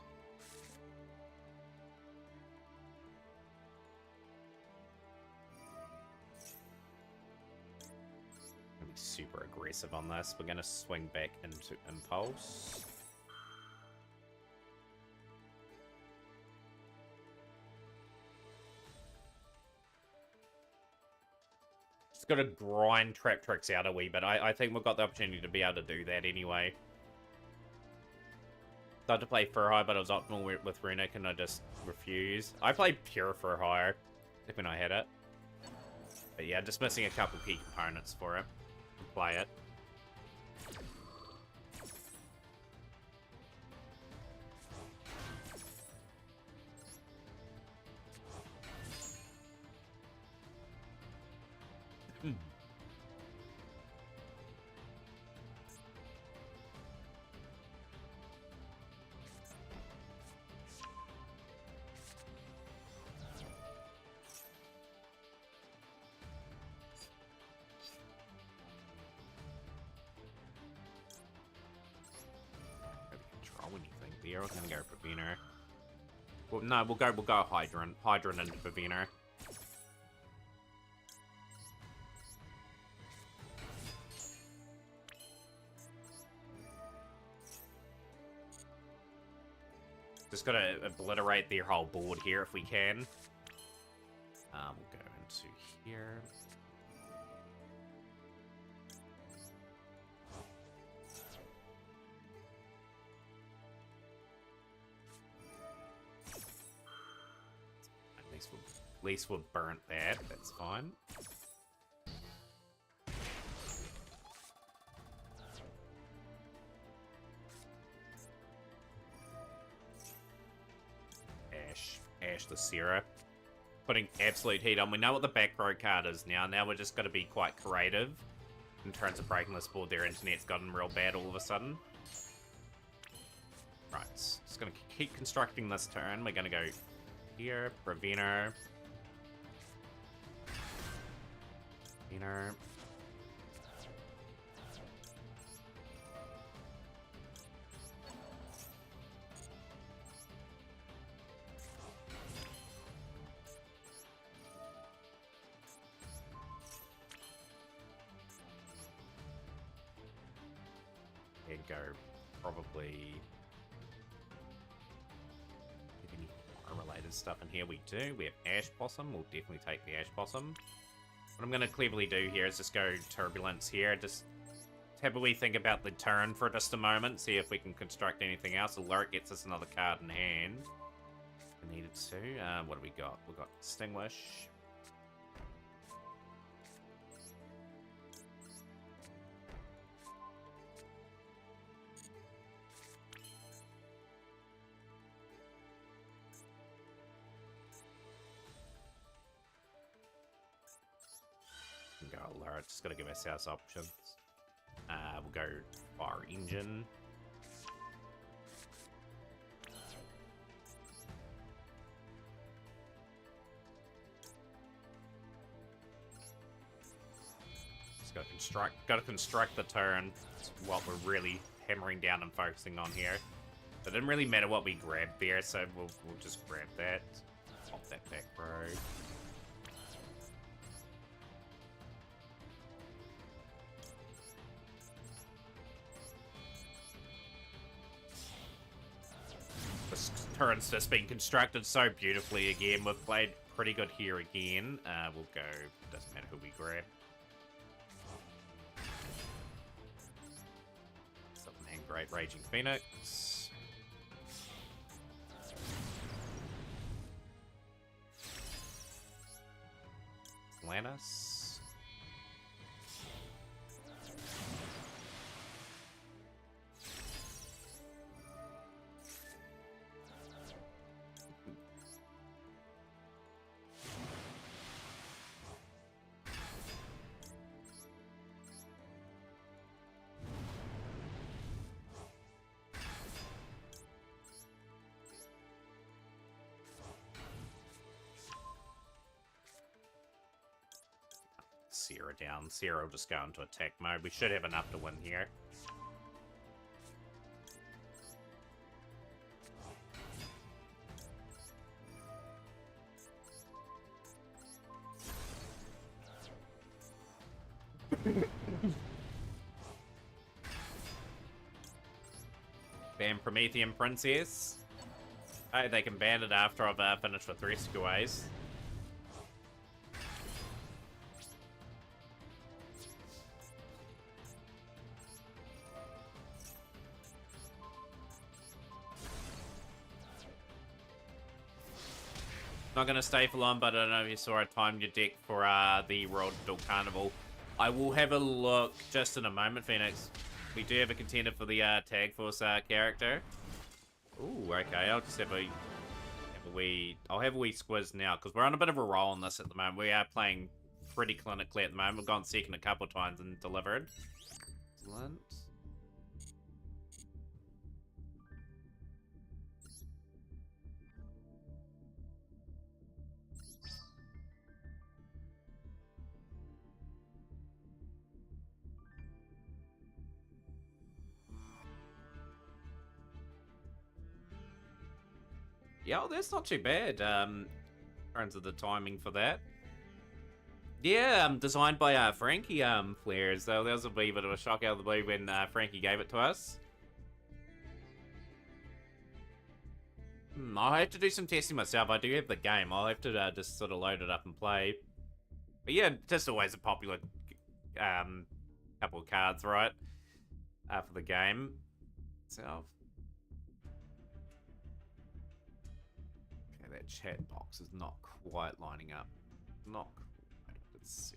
I'm gonna be super aggressive on this. We're gonna swing back into impulse. Got to grind trap tricks out a wee bit. I think we've got the opportunity to be able to do that anyway. Tried to play Fur Hire, but I was optimal with Runic and I just refused. I played pure Fur Hire when I had it. But yeah, just missing a couple key components for it. Play it. We're gonna go Pavino. Well, no, we'll go Hydrant into Pavino. Just gotta obliterate their whole board here if we can. We'll go into here. At least we'll burnt that. That's fine. Ash the Sierra. Putting absolute heat on. We know what the back row card is now. Now we're just going to be quite creative in terms of breaking this board. Their internet's gotten real bad all of a sudden. Right, just going to keep constructing this turn. We're going to go here, Bravino. Bravino. And go probably related stuff in here. We do. We have Ash Blossom. We'll definitely take the Ash Blossom. What I'm going to cleverly do here is just go Turbulence here. Just have a wee think about the turn for just a moment. See if we can construct anything else. Alert gets us another card in hand. We needed to. What do we got? We've got Extinguish. Go alert, just gotta give ourselves options. We'll go Fire Engine. Just gotta construct the turn. That's what we're really hammering down and focusing on here. It didn't really matter what we grabbed there, so we'll just grab that. Pop that back row. This turn's just been constructed so beautifully again. We've played pretty good here again. We'll go, doesn't matter who we grab. Something great, Raging Phoenix. Atlantis. Sierra down. Sierra will just go into attack mode. We should have enough to win here. Ban Promethean Princess. Oh, they can ban it after I've finished with Rescue Ace. Not going to stay for long, but I don't know if you saw I timed your deck for the World Duel Carnival. I will have a look just in a moment, Phoenix. We do have a contender for the Tag Force character. Ooh, okay. I'll just have a wee squiz now, because we're on a bit of a roll on this at the moment. We are playing pretty clinically at the moment. We've gone second a couple of times and delivered. Excellent. Yeah, well, that's not too bad. In terms of the timing for that. Yeah, designed by Frankie Flares, though. That was a wee bit of a shock out of the blue when Frankie gave it to us. I'll have to do some testing myself. I do have the game. I'll have to just sort of load it up and play. But yeah, just always a popular couple of cards, right? For the game itself. Okay, that chat box is not quite lining up. Not quite. Let's see.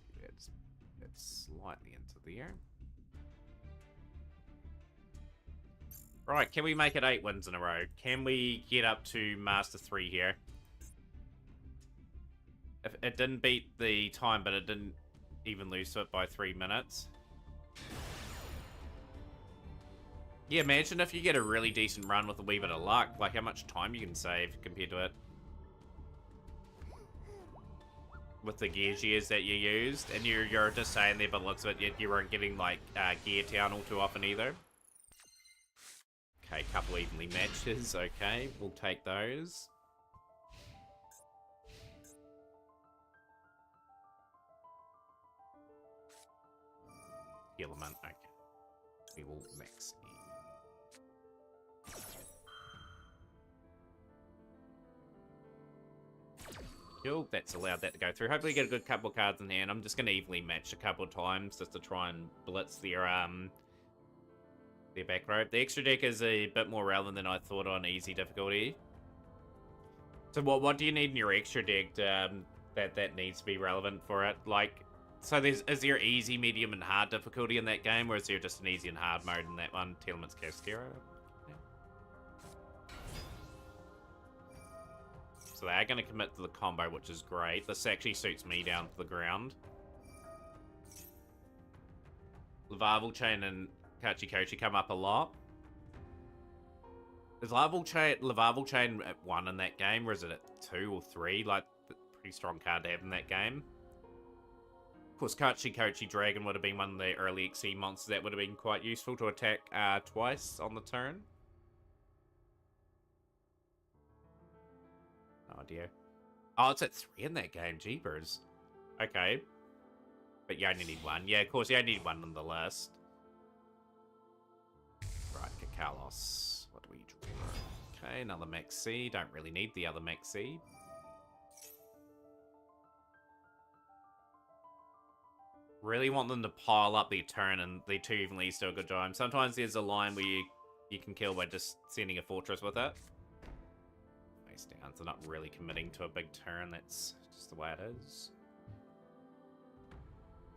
That's slightly into there. Right, can we make it 8 wins in a row? Can we get up to Master 3 here? If it didn't beat the time, but it didn't even lose to it by 3 minutes. Yeah, imagine if you get a really decent run with a wee bit of luck, like how much time you can save compared to it. With the gears that you used, and you're just saying there, but looks of it, you weren't getting like gear town all too often either. Okay, couple evenly matches. Okay, we'll take those. Element. Okay, we will max. Cool, that's allowed that to go through. Hopefully get a good couple of cards in hand. I'm just going to evenly match a couple of times just to try and blitz their back row. The extra deck is a bit more relevant than I thought on easy difficulty. So what do you need in your extra deck that needs to be relevant for it? Like, so is there easy, medium, and hard difficulty in that game, or is there just an easy and hard mode in that one? Telements Cascara. So they are going to commit to the combo, which is great. This actually suits me down to the ground. Lavarval Chain and Kachi come up a lot. Is Lavarval Chain at 1 in that game, or is it at 2 or 3? Like, pretty strong card to have in that game. Of course, Kachi Dragon would have been one of the early XE monsters that would have been quite useful to attack twice on the turn. Oh dear. Oh, it's at 3 in that game. Jeepers. Okay. But you only need 1. Yeah, of course, you only need 1 on the list. Right, Kakalos. What do we draw? Okay, another Maxi. Don't really need the other Maxi. Really want them to pile up their turn, and the 2 evenly do a good job. Sometimes there's a line where you can kill by just sending a fortress with it. Face down, so not really committing to a big turn. That's just the way it is.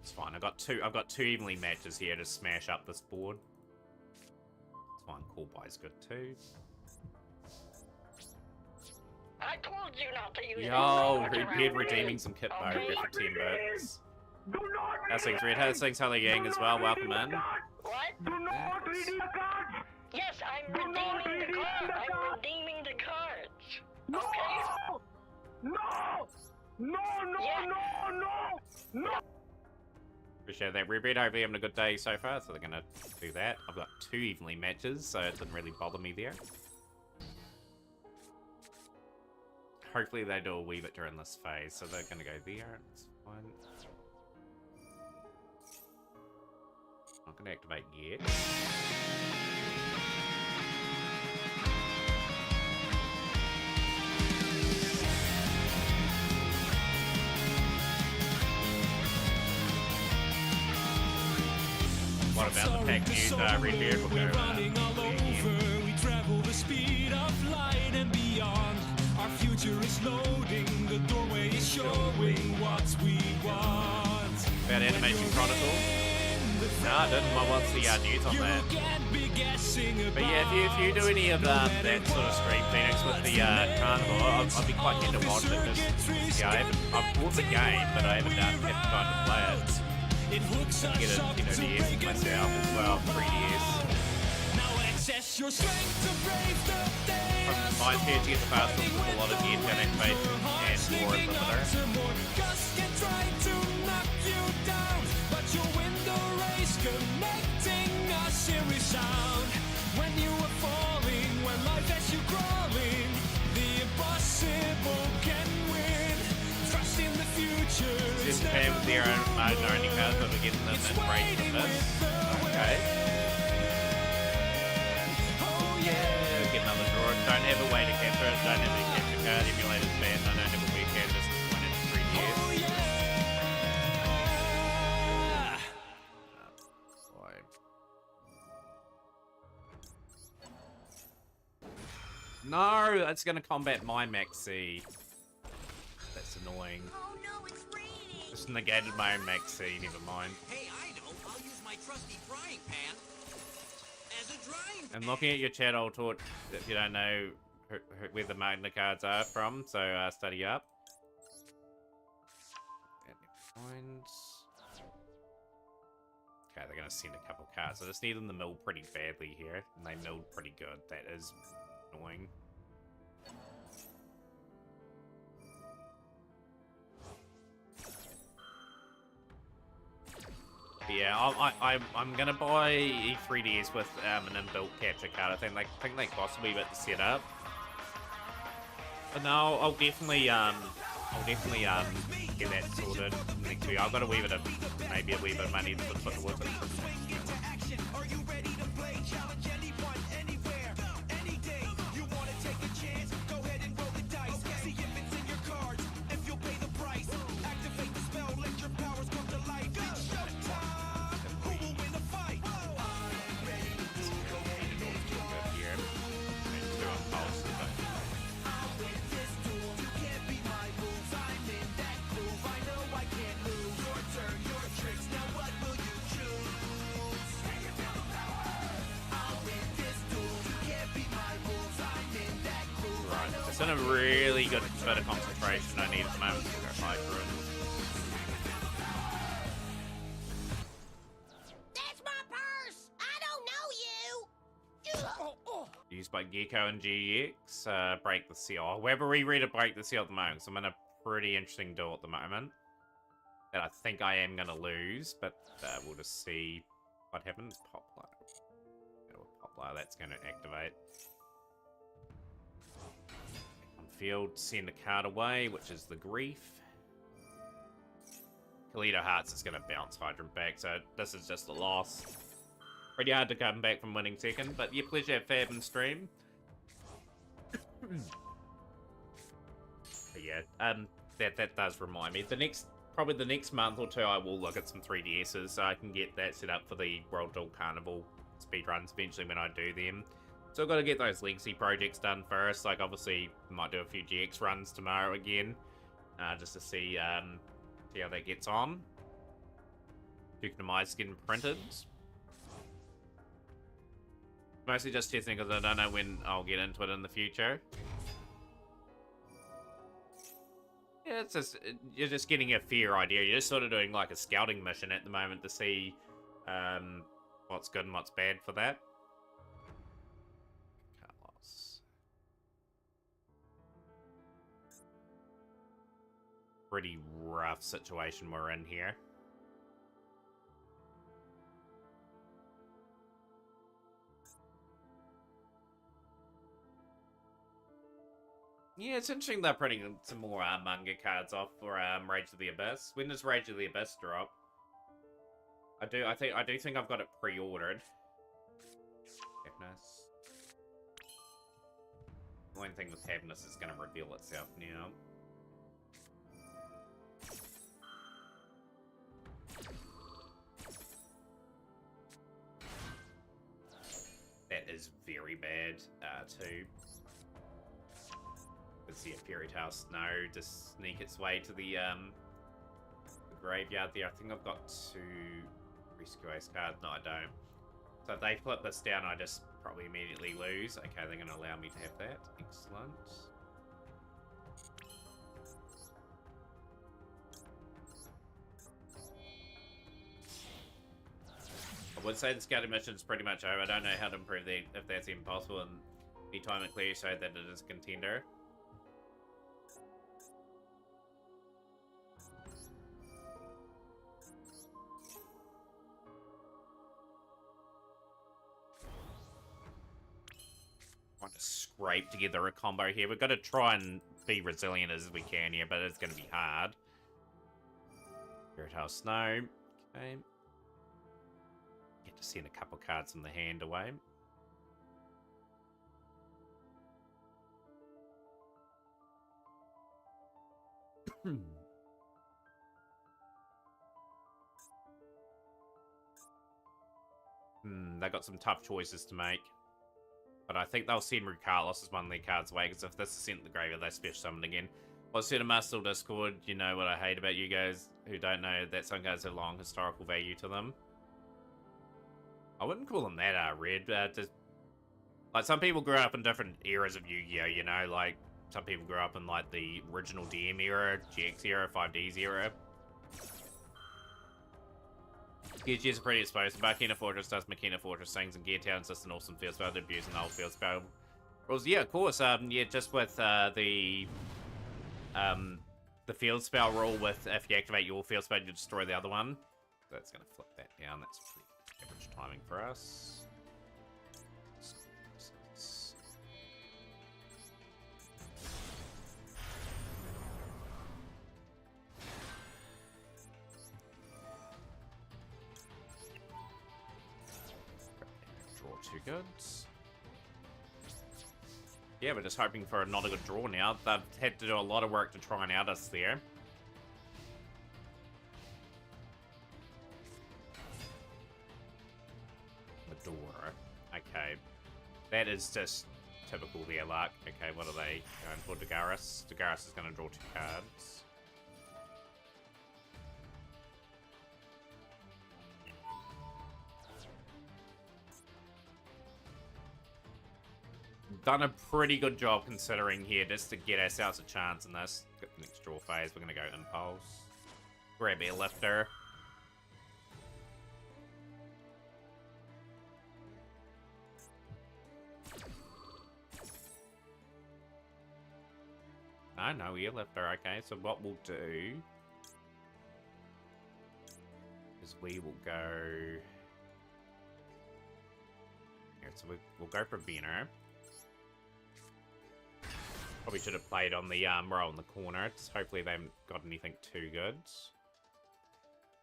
It's fine. I've got two evenly matches here to smash up this board. It's fine. Call buy's good too. I told you not to use Yo, Red redeeming some kit for 10 bits. How's things, Red? How's things, Holly Yang as well? Welcome in. What? Do not redeem the cards! Yes, I'm redeeming the cards! I'm redeeming the cards! No! Okay? No! No, no, Yeah. no, no! No! Appreciate that, Red. Hopefully having a good day so far, so they're going to do that. I've got 2 evenly matches, so it didn't really bother me there. Hopefully they do a wee bit during this phase, so they're going to go there. It's fine. Not going to activate yet. What about the pack news? Redbeard will go running all over. We travel the speed of light and beyond. Our future is loading. The doorway is showing what we want. About Animation Chronicle? No, I didn't. I want the news on that. But yeah, if you do any of that sort of stream, Phoenix, with the Carnival, I'd be quite keen to watch it. Just, yeah, I've bought the game, but I haven't had time to play it. Get a DS myself as well, 3DS. From my experience, to get the fast ones with a lot of near-turn activation and more when you are falling, when life has you crawling, the impossible can win. Trust in the future. This game with their own only cards, but we're getting them in break from this. Okay. Oh yeah. Get another draw. Don't have a way to capture it. Don't have a capture card. Emulator's banned. I don't have a weekend. Just win it 3DS. Oh yeah. Boy. No, that's going to combat my Maxi. That's annoying. Oh no, it's raining. Just negated my own Maxi, never mind. Hey, I know. I'll use my trusty frying pan as a drying pan. And looking at your chat, I'll talk if you don't know where the Magna cards are from, so study up. Okay, they're going to send a couple cards. I just need them to mill pretty badly here, and they milled pretty good. That is annoying. But yeah, I'm gonna buy E3DS with an inbuilt capture card. I think they cost a wee bit to set up. But no, I'll definitely get that sorted next week. I've got a wee bit of maybe a wee bit of money to put towards it. It's in a really good bit of concentration I need at the moment to go high through it. That's my purse. I don't know you. Used by Gecko and GX, break the seal. Whoever reread it, break the seal at the moment. So I'm in a pretty interesting duel at the moment that I think I am going to lose, but we'll just see what happens. Poplar. Poplar, that's going to activate. Field, send a card away, which is the Grief. Kalito Hearts is going to bounce Hydrant back, so this is just a loss. Pretty hard to come back from winning second, but yeah, pleasure to have Fab and stream. But yeah, that does remind me. Probably the next month or two, I will look at some 3DSs so I can get that set up for the World Duel Carnival speedruns eventually when I do them. So I've got to get those legacy projects done first. Like, obviously, might do a few GX runs tomorrow again, just to see how that gets on. Duke getting printed. Mostly just testing because I don't know when I'll get into it in the future. Yeah, it's just you're just getting a fair idea. You're just sort of doing like a scouting mission at the moment to see what's good and what's bad for that. Pretty rough situation we're in here. Yeah, it's interesting they're putting some more manga cards off for Rage of the Abyss. When does Rage of the Abyss drop? I do think I've got it pre-ordered. Happiness. The only thing with happiness is gonna reveal itself now. That is very bad, too. Let's see if Fairy Tale Snow just sneak its way to the graveyard there. I think I've got 2 Rescue Ace cards. No, I don't. So if they flip this down, I just probably immediately lose. Okay, they're going to allow me to have that. Excellent. I would say the scouting mission is pretty much over. I don't know how to improve that, if that's even possible, and any time it clears so that it is a contender. Trying to scrape together a combo here. We've got to try and be resilient as we can here, but it's going to be hard. Fairy Tale Snow. Okay. Get to send a couple cards from the hand away. They got some tough choices to make. But I think they'll send Carlos as one of their cards away, because if this is sent to the graveyard, they special summon again. What's said in Master Discord, you know what I hate about you guys who don't know that some cards have long historical value to them. I wouldn't call them that, Red. Just, like, some people grew up in different eras of Yu-Gi-Oh, you know? Like, some people grew up in, like, the original DM era, GX era, 5Ds era. Gear's pretty exposed. Makina Fortress does Makina Fortress things, and Gear Town's just an awesome field spell to abuse an old field spell rules. Yeah, of course. Yeah, just with the field spell rule with if you activate your field spell, you destroy the other one. So that's going to flip that down. That's pretty average timing for us. Draw 2 goods. Yeah, we're just hoping for not a good draw now. They've had to do a lot of work to try and out us there. Medora. Okay. That is just typical their luck. Okay, what are they going for? Dagaris. Dagaris is going to draw 2 cards. Done a pretty good job considering here just to get ourselves a chance in this. Got the next draw phase. We're going to go Impulse. Grab Airlifter. No Airlifter. Okay, so what we'll do is we will go here. So we'll go for Vener. Probably should have played on the row in the corner. Hopefully they haven't got anything too good.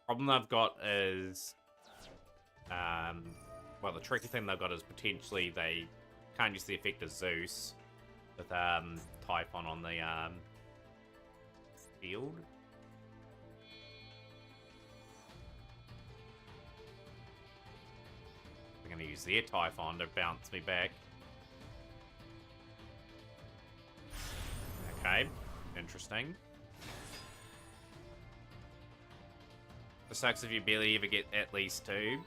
Problem I've got is, well, the tricky thing they've got is potentially they can't use the effect of Zeus with Typhon on the field. I'm going to use their Typhon to bounce me back. Okay, interesting. It sucks if you barely ever get at least 2.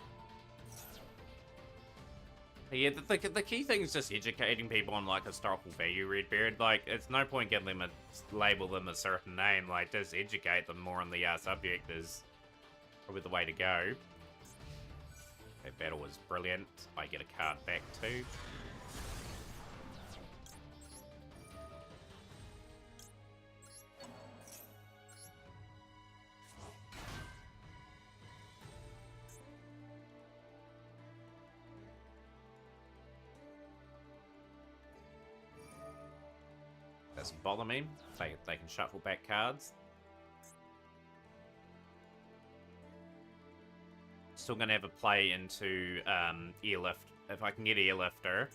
Yeah, the key thing is just educating people on, like, historical value, Redbeard. Like, it's no point getting them to label them a certain name. Like, just educate them more on the subject is probably the way to go. That battle was brilliant. I get a card back too. doesn't bother me. They can shuffle back cards. Still gonna have a play into Airlift. If I can get Airlifter.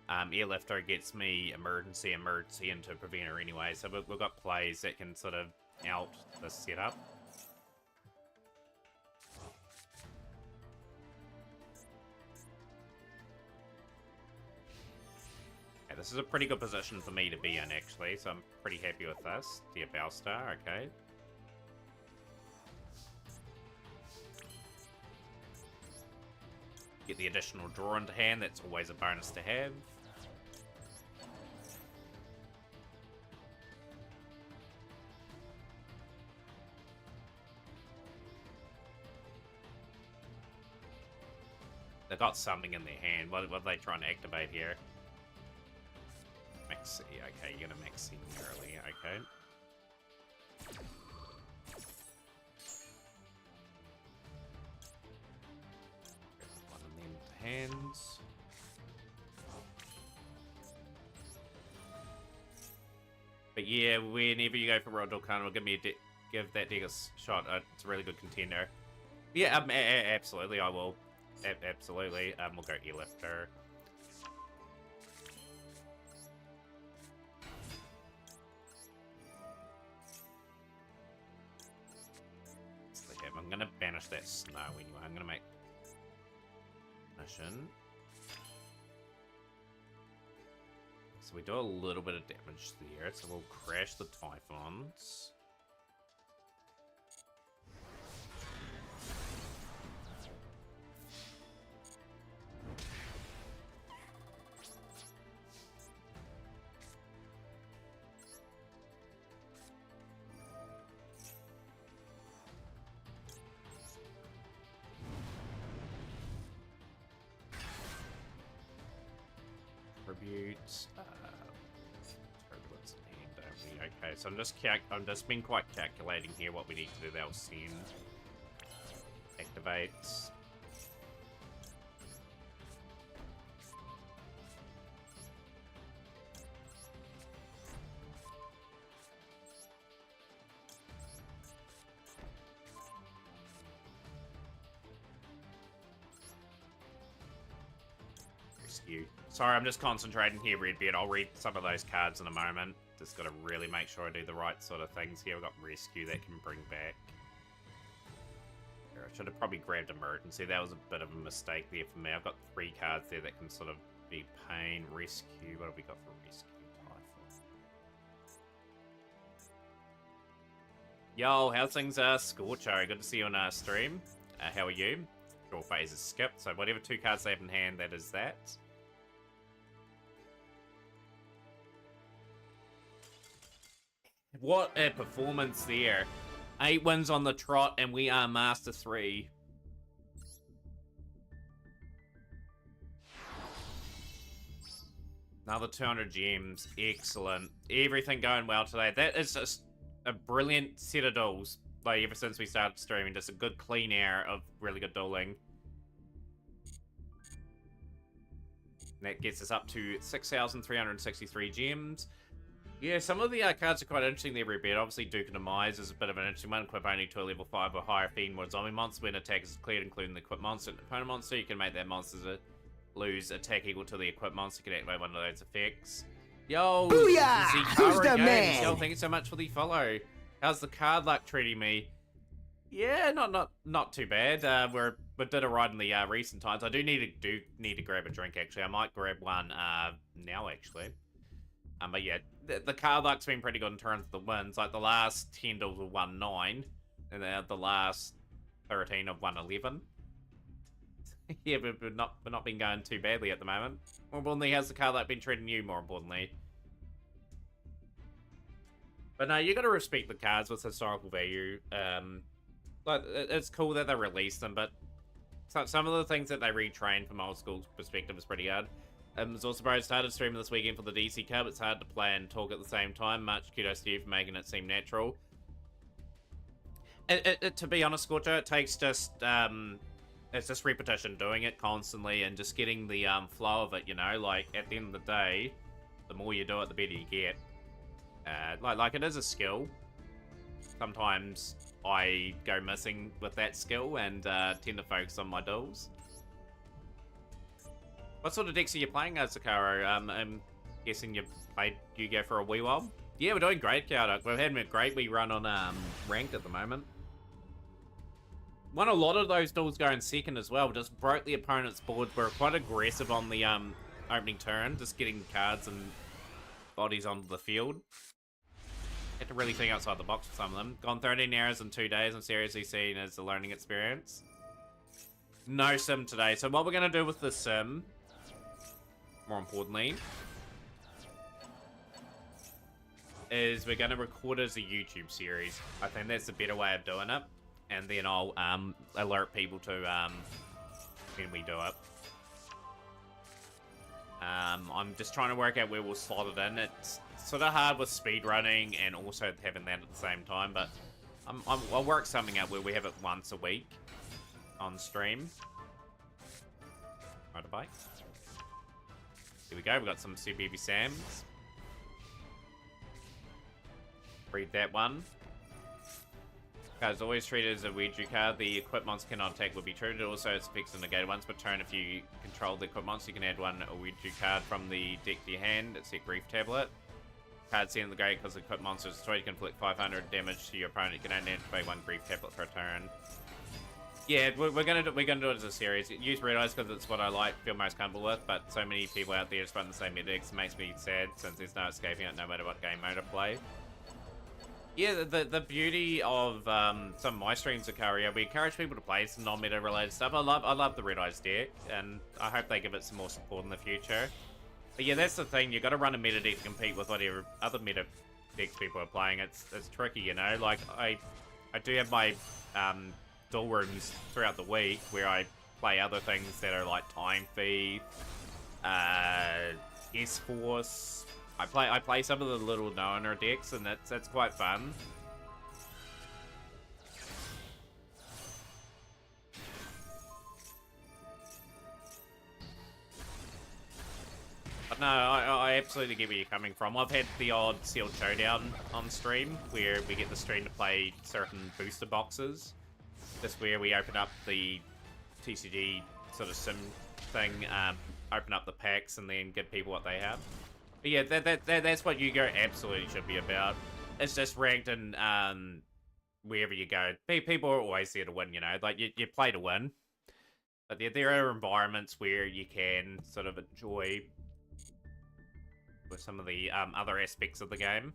Airlifter gets me emergency into Preventer anyway, so we've got plays that can sort of out the setup. Yeah, this is a pretty good position for me to be in, actually, so I'm pretty happy with this. Dear Bowstar, okay. Get the additional draw into hand, that's always a bonus to have. They've got something in their hand. What are they trying to activate here? Maxi, okay, you're gonna Maxi early, okay. One of them to hands. But yeah, whenever you go for Royal Carnival, give that deck a shot. It's a really good contender. Yeah, absolutely, I will. Absolutely. We'll go Airlifter. I'm gonna banish that snow anyway. I'm gonna make mission. So we do a little bit of damage there. So we'll crash the Typhons. Turbulence in hand, don't we? Okay, so I'm just being quite calculating here what we need to do. They'll send. Activate. Rescue. Sorry, I'm just concentrating here, Redbeard. I'll read some of those cards in a moment. Just got to really make sure I do the right sort of things here. We've got Rescue that can bring back. Here, I should have probably grabbed Emergency. That was a bit of a mistake there for me. I've got 3 cards there that can sort of be pain. Rescue. What have we got for Rescue? Typhon. Yo, how's things, Scorcho? Good to see you on stream. How are you? Draw phase is skipped, so whatever 2 cards they have in hand, that is that. What a performance there. 8 wins on the trot, and we are Master 3. Another 200 gems. Excellent. Everything going well today. That is just a brilliant set of duels. Like, ever since we started streaming, just a good clean air of really good dueling. That gets us up to 6,363 gems. Yeah, some of the cards are quite interesting there, Redbeard. Obviously, Duke of Demise is a bit of an interesting one. Equip only to a level 5 or higher fiend or zombie monster when attack is cleared, including the equipped monster and opponent monster. You can make that monster lose attack equal to the equipped monster. You can activate one of those effects. Yo, Booyah! Who's the Games. man? Yo, thank you so much for the follow. How's the card luck treating me? Yeah, not too bad. We did a ride in the recent times. I do need to grab a drink actually. I might grab one now actually. But yeah, the card luck's been pretty good in terms of the wins. Like the last 10 duels were 1-9, and the last 13 of 1-11. Yeah, but we're not been going too badly at the moment. More importantly, how's the card luck been treating you? More importantly. But no, you got to respect the cards with historical value. Like it's cool that they released them, but some of the things that they retrained from old school perspective is pretty good. It's also probably started streaming this weekend for the DC Cup. It's hard to play and talk at the same time. Much kudos to you for making it seem natural. To be honest, Scorcho, it takes just it's just repetition, doing it constantly and just getting the flow of it. You know, like at the end of the day, the more you do it, the better you get. Like it is a skill. Sometimes I go missing with that skill and tend to focus on my duels. What sort of decks are you playing, Sakaro? I'm guessing you've played Yu-Gi-Oh for a wee while. Yeah, we're doing great, Cowduck. We're having a great wee run on ranked at the moment. Won a lot of those duels going second as well. Just broke the opponent's board. We're quite aggressive on the opening turn, just getting cards and bodies onto the field. Had to really think outside the box for some of them. Gone 13 hours in 2 days. I'm seriously seen as a learning experience. No sim today. So what we're going to do with the sim, more importantly, is we're going to record it as a YouTube series. I think that's a better way of doing it. And then I'll alert people to when we do it. I'm just trying to work out where we'll slot it in. It's sort of hard with speed running and also having that at the same time, but I'll work something out where we have it once a week on stream. Motorbike. Here we go. We've got some Super Heavy Sams. Read that one. Cards always treated as a Ouija card. The equip monster cannot attack would be true. Also, it's fixed and negated once per turn. If you control the equip monster, you can add one Ouija card from the deck to your hand. It's a Grief Tablet. Card seen in the grave because the equip monster is destroyed. You can inflict 500 damage to your opponent. You can only activate one Grief Tablet per turn. Yeah, we're gonna do it as a series. Use Red Eyes because it's what I feel most comfortable with. But so many people out there just run the same mid-decks. It makes me sad since there's no escaping it, no matter what game mode I play. Yeah, the beauty of some of my streams, Akaria, we encourage people to play some non-meta related stuff. I love the Red Eyes deck, and I hope they give it some more support in the future. But yeah, that's the thing. You got to run a meta deck to compete with whatever other meta decks people are playing. It's tricky, you know. Like I do have my duel rooms throughout the week where I play other things that are like Time Thief, S-Force. I play some of the little no-owner decks, and that's quite fun. But no, I absolutely get where you're coming from. I've had the odd sealed showdown on stream where we get the stream to play certain booster boxes. That's where we open up the TCG sort of sim thing, open up the packs, and then give people what they have. But yeah, that's what Yu-Gi-Oh! Absolutely should be about. It's just ranked in wherever you go. People are always there to win, you know. Like, you play to win. But there are environments where you can sort of enjoy with some of the other aspects of the game.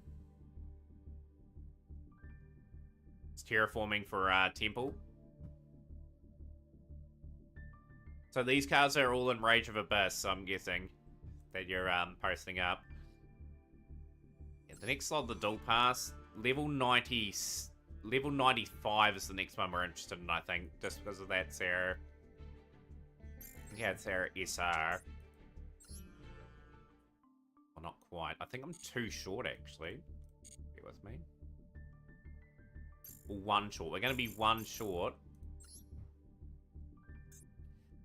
It's terraforming for Temple. So these cards are all in Rage of Abyss, I'm guessing, that you're posting up. Yeah, the next slot, the Duel Pass, level 95 is the next one we're interested in, I think, just because of that Sarah. Yeah, it's Sarah SR. Well, not quite. I think I'm too short, actually. Bear with me. One short. We're going to be one short.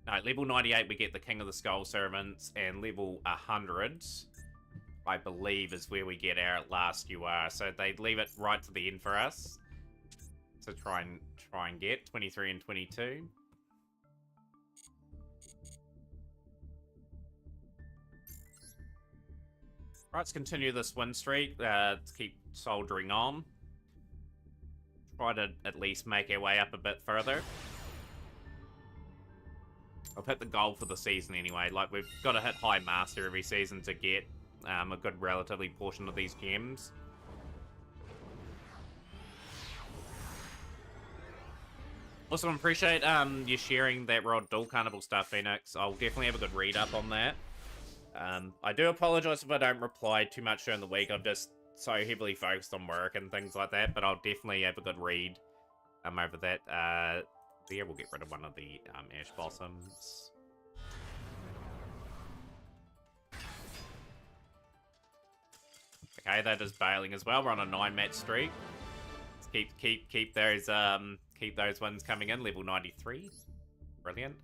No, level 98 we get the King of the Skull Servants, and level 100, I believe, is where we get our last UR. So they leave it right to the end for us. So try and get 23 and 22. Right, let's continue this win streak. Let's keep soldiering on. Try to at least make our way up a bit further. I've hit the goal for the season anyway. Like, we've got to hit High Master every season to get a good relatively portion of these gems. Also, I appreciate you sharing that Rod Duel Carnival stuff, Phoenix. I'll definitely have a good read up on that. I do apologize if I don't reply too much during the week. I'm just so heavily focused on work and things like that, but I'll definitely have a good read over that. Yeah, we'll get rid of one of the Ash Blossoms. Okay, that is bailing as well. We're on a 9-match streak. Let's keep those ones coming in. Level 93. Brilliant.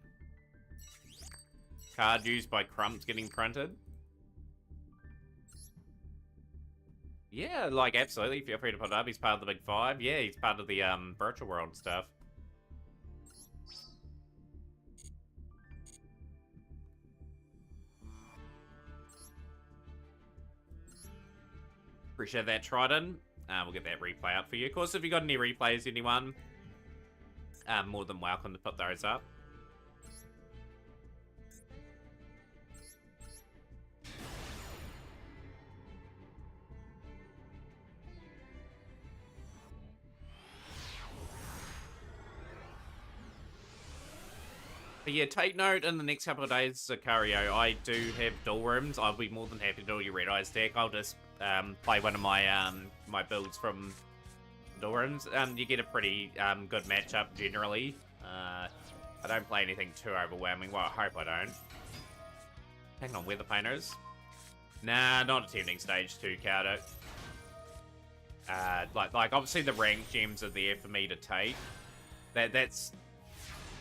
Card used by Crump's getting printed. Yeah, like, absolutely. Feel free to put it up. He's part of the Big Five. Yeah, he's part of the virtual world stuff. Appreciate that, Trident. We'll get that replay up for you. Of course, if you got any replays, anyone, more than welcome to put those up. But yeah, take note in the next couple of days, Sicario, I do have dual rooms. I'll be more than happy to do your Red Eyes deck. I'll just play one of my my builds from dual rooms. You get a pretty good matchup generally. I don't play anything too overwhelming. Well, I hope I don't. Hang on, Weather Painters. Nah, not attempting stage 2, Cardo. Like obviously the ranked gems are there for me to take. That's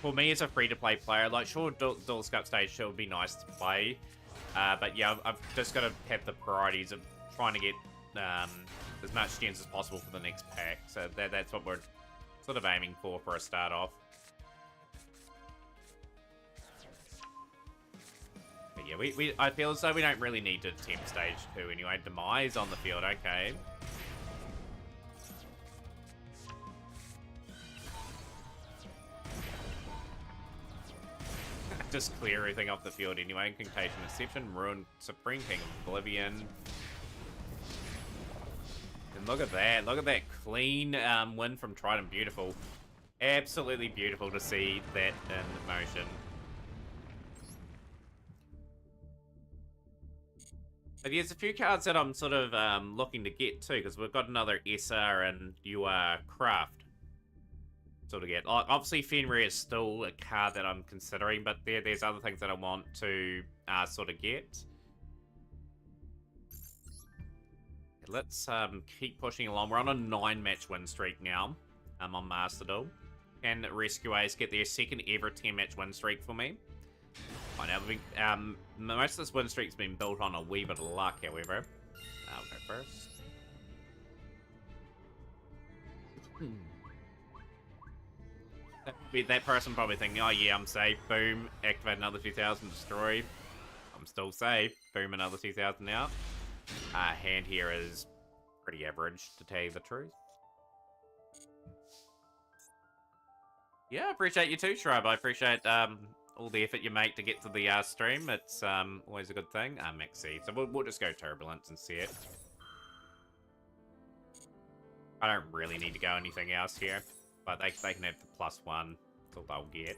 for me as a free-to-play player. Like, sure, Duelist Cup stage 2 would be nice to play, but yeah, I've just got to have the priorities of trying to get as much gems as possible for the next pack. So that's what we're sort of aiming for a start off. But yeah, I feel as though we don't really need to attempt stage 2 anyway. Demise on the field, okay. Just clear everything off the field anyway. Contagion Deception, Ruin, Supreme King of Oblivion. And look at that clean win from Trident. Beautiful. Absolutely beautiful to see that in motion. But there's a few cards that I'm sort of looking to get too, because we've got another SR and UR Craft. To get. Like, obviously Fenrir is still a card that I'm considering, but there's other things that I want to sort of get. Let's keep pushing along. We're on a 9-match win streak now on Master Duel. Can Rescue Ace get their second ever 10-match win streak for me? Right, now, most of this win streak's been built on a wee bit of luck, however. I'll go first. That person probably thinking, oh yeah, I'm safe. Boom, activate another 2,000, destroy. I'm still safe. Boom, another 2,000 out. Hand here is pretty average, to tell you the truth. Yeah, I appreciate you too, Shrub. I appreciate all the effort you make to get to the stream. It's always a good thing. Max C. So we'll just go Turbulence and see it. I don't really need to go anything else here. But they can have the +1. That's all they'll get.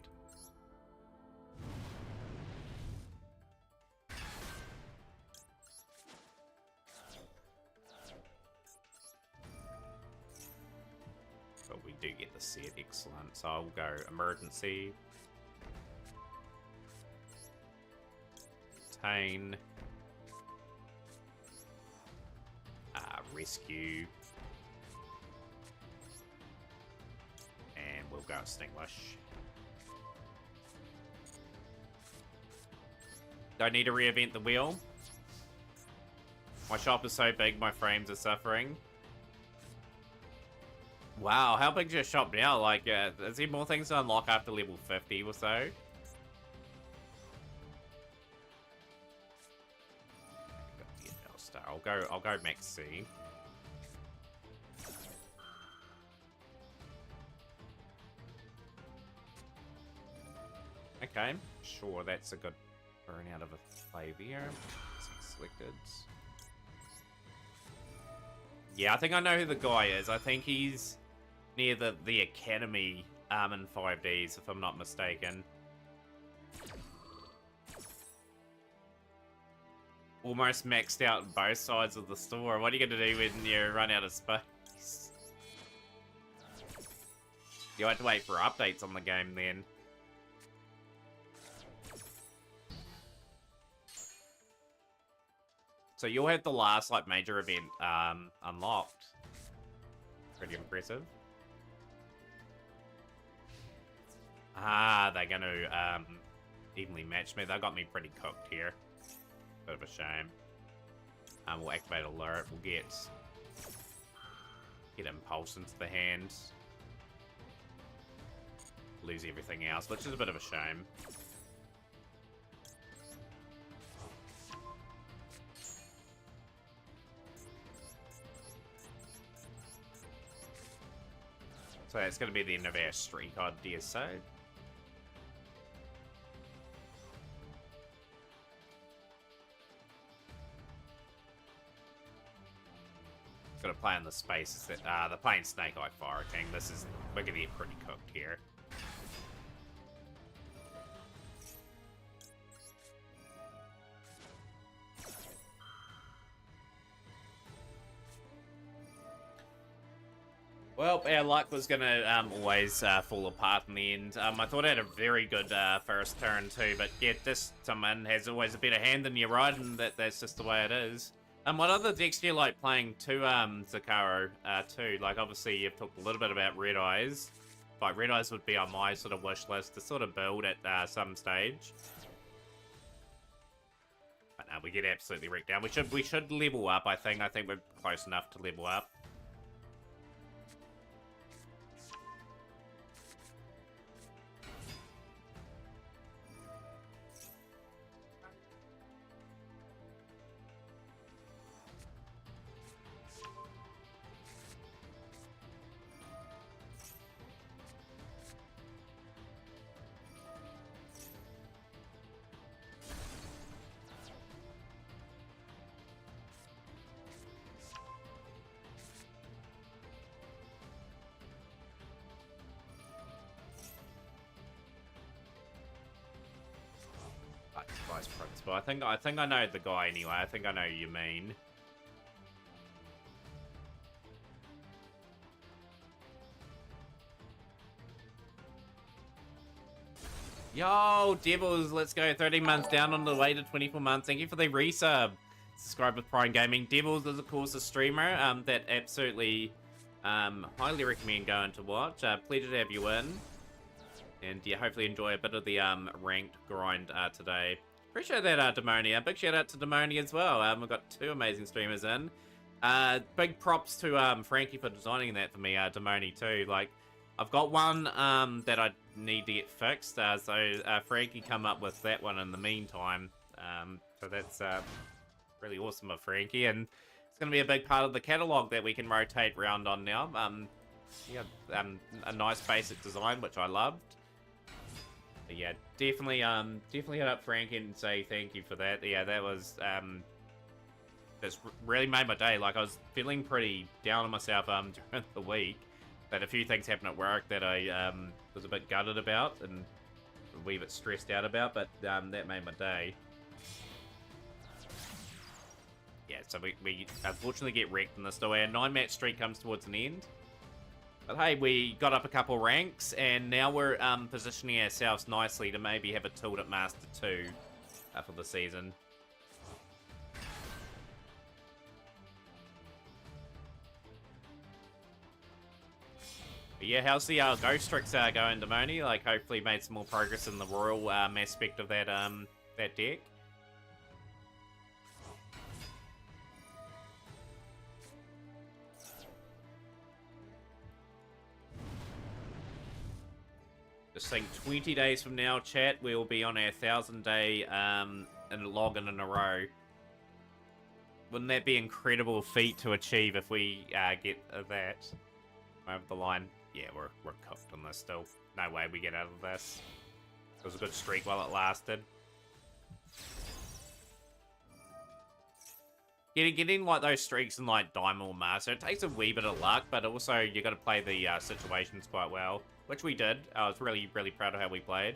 But we do get the set. Excellent. So I'll go Emergency. Contain. Rescue. And we'll go Extinguish. Don't need to reinvent the wheel. My shop is so big, my frames are suffering. Wow, how big's your shop now? Like, is there more things to unlock after level 50 or so? I'll go Max C. Okay, sure, that's a good burn out of a Flavia. Selected. Yeah, I think I know who the guy is. I think he's near the Academy in 5Ds, if I'm not mistaken. Almost maxed out both sides of the store. What are you going to do when you run out of space? You have to wait for updates on the game then. So you'll have the last, like, major event unlocked. Pretty impressive. Ah, they're going to evenly match me. They got me pretty cooked here. Bit of a shame. We'll activate alert. We'll get Get Impulse into the hand. Lose everything else, which is a bit of a shame. So it's going to be the end of our streak, I dare say. Got to play in the spaces that they're playing Snake Eye Fire King. We're gonna get pretty cooked here. Well, our luck was gonna always fall apart in the end. I thought I had a very good first turn too, but yeah, this someone has always a better hand than you, right? And that's just the way it is. What other decks do you like playing to Zakaro too? Like, obviously, you've talked a little bit about Red Eyes. Like, Red Eyes would be on my sort of wish list to sort of build at some stage. But no, we get absolutely wrecked down. We should level up, I think. I think we're close enough to level up. Vice Principal. I think I know the guy anyway. I think I know who you mean. Yo, Devils, let's go. 13 months down on the way to 24 months. Thank you for the resub. Subscribe with Prime Gaming. Devils is, of course, a streamer that absolutely highly recommend going to watch. Pleasure to have you in. And yeah, hopefully enjoy a bit of the ranked grind today. Appreciate that, Demonia. Big shout out to Demonia as well. We've got two amazing streamers in. Big props to Frankie for designing that for me, Demonia too. Like, I've got one that I need to get fixed, so Frankie come up with that one in the meantime. So that's really awesome of Frankie, and it's going to be a big part of the catalog that we can rotate around on now. Yeah, a nice basic design, which I loved. But yeah, definitely hit up Frankie and say thank you for that. Yeah, that was that's really made my day. Like, I was feeling pretty down on myself during the week. That a few things happened at work that I was a bit gutted about and a wee bit stressed out about, but that made my day. Yeah, so we unfortunately get wrecked in this, though. Our 9-match streak comes towards an end. But hey, we got up a couple ranks, and now we're positioning ourselves nicely to maybe have a tilt at Master 2 for the season. But yeah, how's the Ghost Tricks going, Demoni? Like, hopefully made some more progress in the Royal aspect of that that deck. Just think 20 days from now, chat, we'll be on our 1,000-day login in a row. Wouldn't that be an incredible feat to achieve if we get that over the line? Yeah, we're cooked on this still. No way we get out of this. It was a good streak while it lasted. Getting like those streaks in like Diamond or Master, it takes a wee bit of luck, but also you got to play the situations quite well, which we did. I was really proud of how we played.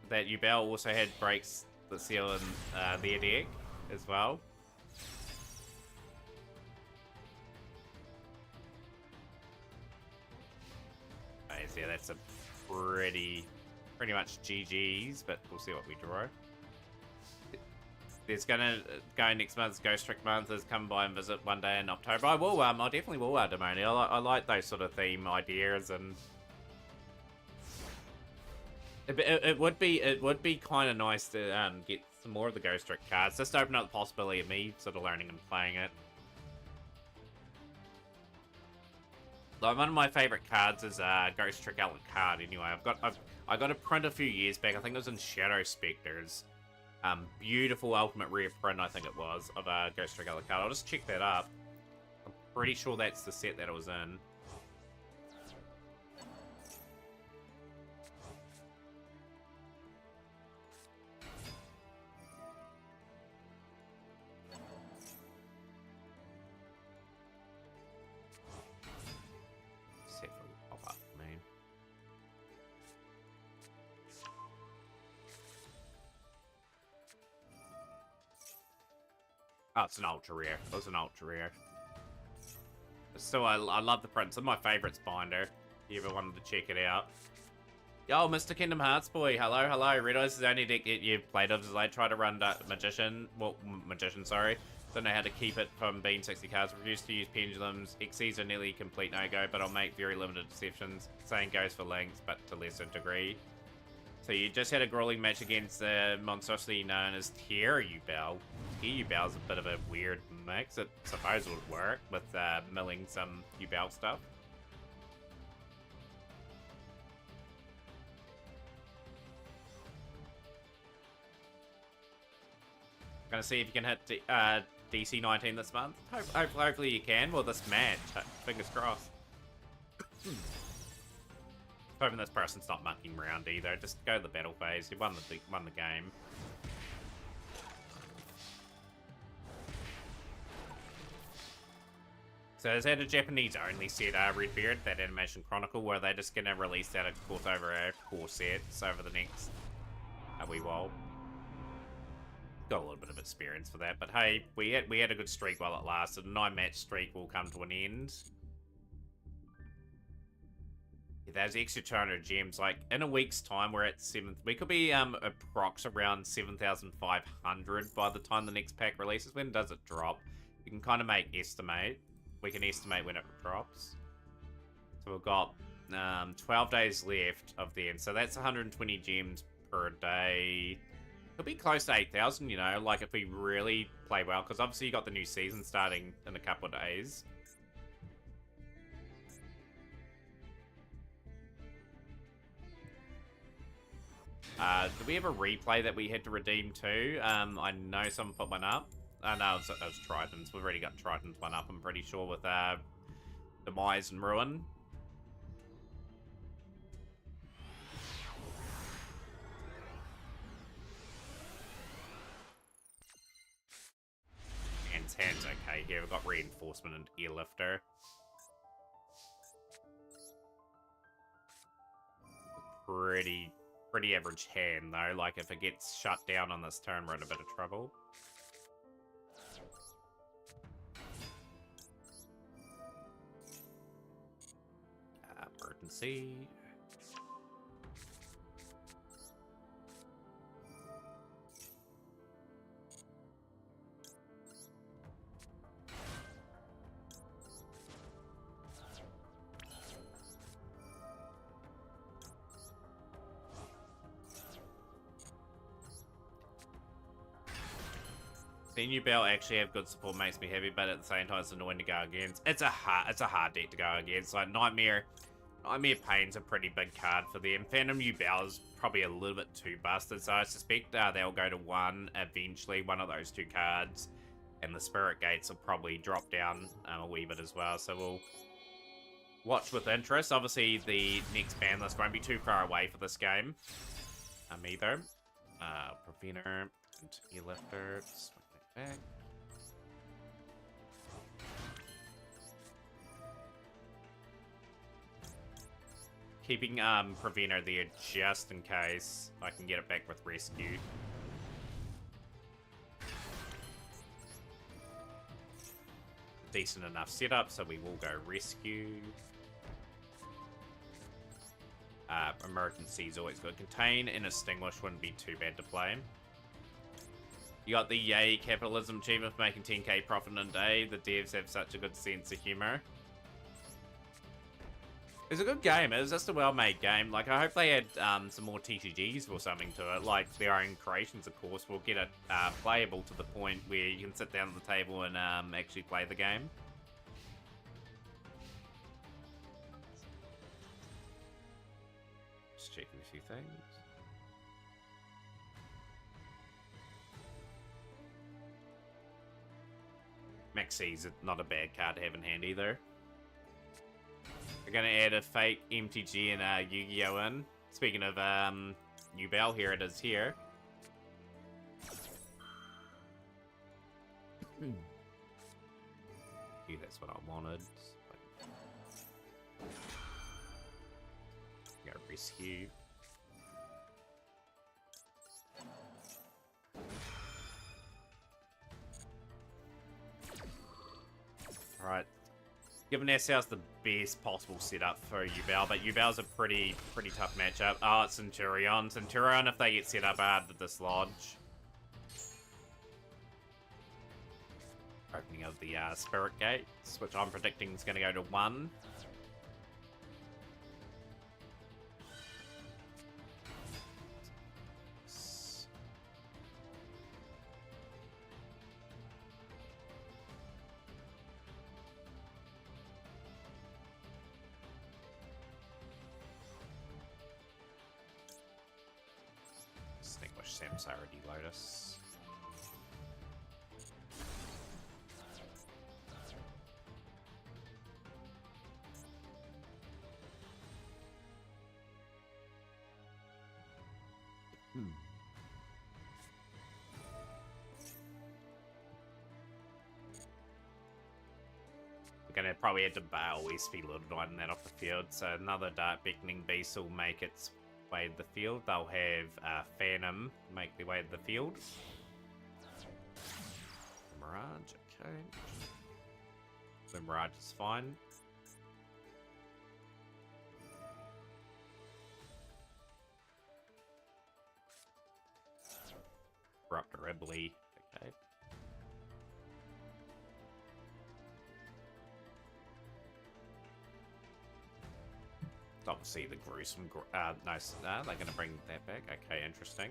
That Ubel also had breaks the seal in their deck as well. Okay, so yeah, that's a pretty much GG's, but we'll see what we draw. There's gonna go next month's Ghost Trick month is come by and visit one day in October. I will. I definitely will, Demoni. I like those sort of theme ideas, and it would be kind of nice to get some more of the Ghost Trick cards, just to open up the possibility of me sort of learning and playing it. Like, one of my favorite cards is Ghost Trick Outlet card. Anyway, I got a print a few years back. I think it was in Shadow Spectres. Beautiful ultimate rare print, I think it was, of Ghost Trick Outlet card. I'll just check that up. I'm pretty sure that's the set that it was in. Set will pop up, man. Oh, it's an ultra rare. It was an ultra rare. So I love the print. It's my favorites binder. If you ever wanted to check it out. Yo, Mr. Kingdom Hearts boy. Hello, hello. Red Eyes is the only deck that you've played of. As I try to run Magician. Well, Magician, sorry. Don't know how to keep it from being 60 cards. Refuse to use pendulums. XCs are nearly complete no-go, but I'll make very limited exceptions. Same goes for links, but to lesser degree. So you just had a grueling match against the monstrosity known as Tear-U-Bell. Tear-U-Bell is a bit of a weird mix. It suppose would work with milling some U-Bell stuff. Gonna see if you can hit DC 19 this month. Hopefully you can. Well, this match. Fingers crossed. Hoping this person's not mucking around either. Just go to the battle phase. You won the game. So is that a Japanese-only set, Redbeard, that Animation Chronicle, where they're just gonna release that, of course, over our core sets over the next wee while? Got a little bit of experience for that, but hey, we had a good streak while it lasted. A 9-match streak will come to an end. Yeah, there's extra 200 gems. Like, in a week's time, we're at 7th. We could be approx around 7,500 by the time the next pack releases. When does it drop? You can kind of estimate. We can estimate when it drops. So we've got 12 days left of the end. So that's 120 gems per day. It'll be close to 8,000, you know, like if we really play well. Because obviously you got the new season starting in a couple of days. Did we have a replay that we had to redeem too? I know someone put one up. No, that was Tritons. We've already got Tritons one up, I'm pretty sure, with Demise and Ruin. Hand's okay here. We've got Reinforcement and Airlifter. Pretty average hand, though. Like, if it gets shut down on this turn, we're in a bit of trouble. Emergency. Senior Bell actually have good support, makes me happy, but at the same time it's annoying to go against. It's a hard deck to go against. Like Nightmare Pain's a pretty big card for them. Phantom U-Bell is probably a little bit too busted, so I suspect they'll go to one eventually, one of those two cards, and the Spirit Gates will probably drop down a wee bit as well. So we'll watch with interest. Obviously, the next ban list won't be too far away for this game either. Preventer and Airlifter. Back. Keeping Preventer there just in case I can get it back with Rescue. Decent enough setup, so we will go Rescue. Emergency is always good. Contain and Extinguish wouldn't be too bad to play. You got the Yay Capitalism achievement for making 10k profit in a day. The devs have such a good sense of humor. It's a good game. It was just a well-made game. Like, I hope they add some more TCGs or something to it. Like, their own creations, of course, will get it playable to the point where you can sit down at the table and actually play the game. Just checking a few things. Maxi's not a bad card to have in hand either. We're gonna add a fake MTG and Yu-Gi-Oh in. Speaking of Yubel, here it is here. Yeah, that's what I wanted. Gotta rescue. Alright. Giving ourselves the best possible setup for Yubel, but Yubel's a pretty tough matchup. Oh, it's Centurion. Centurion, if they get set up hard to dislodge. Opening of the Spirit Gates, which I'm predicting is going to go to 1. Extinguish Samsara Lotus. We're gonna probably have to bail Westfield and widen that off the field, so another Dark Beckoning Beast will make its way to the field. They'll have Phantom make their way to the field. Mirage, okay. The Mirage is fine. Corruptor Rebly, okay. Obviously the gruesome, nice, they're gonna bring that back, okay, interesting.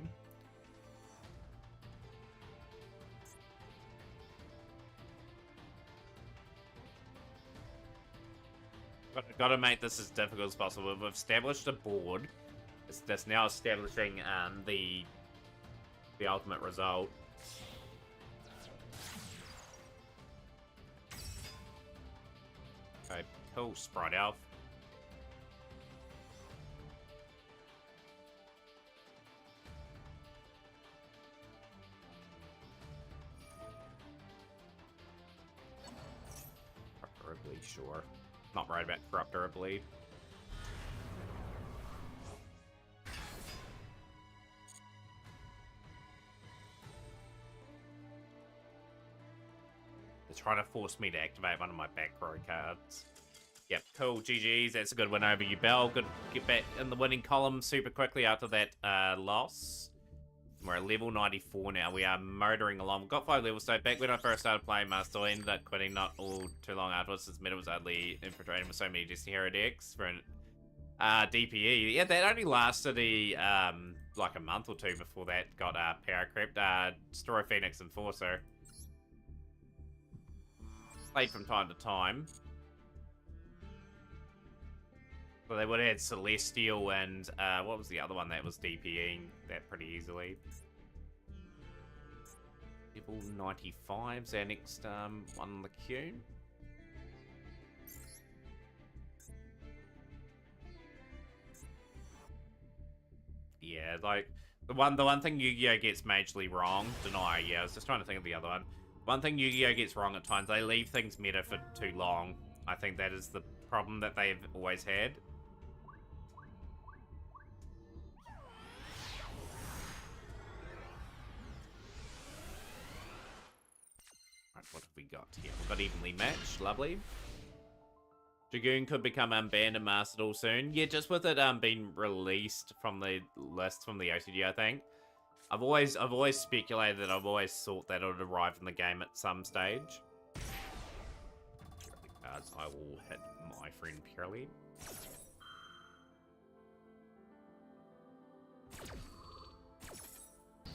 Gotta make this as difficult as possible. We've established a board. That's now establishing the ultimate result. Okay, cool. Sprite Elf. Corruptorably, sure. Not right about Corruptorably. Trying to force me to activate one of my back row cards. Yep, cool, GG's. That's a good win over you, Bell. Good get back in the winning column super quickly after that loss. We're at level 94 now. We are motoring along. We've got 5 levels, so back when I first started playing Master, I ended up quitting not all too long afterwards, since meta was utterly infiltrated with so many Destiny Hero decks for an DPE. Yeah, that only lasted like a month or two before that got power crept. Story Phoenix Enforcer. Played from time to time. But they would have had Celestial and what was the other one that was DPing that pretty easily? Level 95's our next one on the queue. Yeah, like the one thing Yu-Gi-Oh gets majorly wrong. Deny, yeah, I was just trying to think of the other one. One thing Yu-Gi-Oh gets wrong at times, they leave things meta for too long. I think that is the problem that they've always had. Right, what have we got here? We've got evenly matched, lovely. Dragoon could become unbanned and mastered all soon. Yeah, just with it being released from the list from the OTG, I think. I've always speculated that I've always thought that it would arrive in the game at some stage. Cards, I will hit my friend Purely.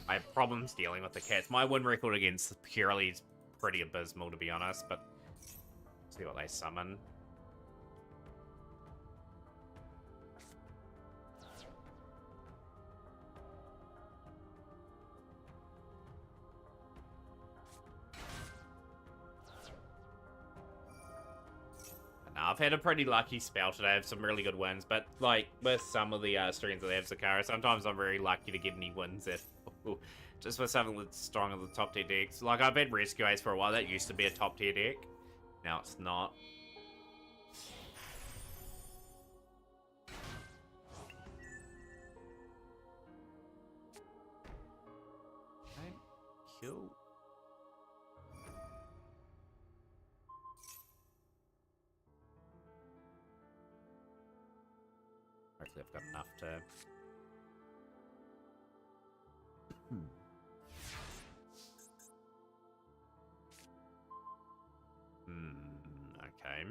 I have problems dealing with the cats. My win record against Purely is pretty abysmal, to be honest, but see what they summon. had a pretty lucky spell today. I have some really good wins, but like with some of the streams that have Zakara, sometimes I'm very lucky to get any wins that just with something that's strong of the top tier decks. Like I've had Rescue Ace for a while. That used to be a top tier deck. Now it's not. Okay, kill. Hopefully I've got enough to... okay.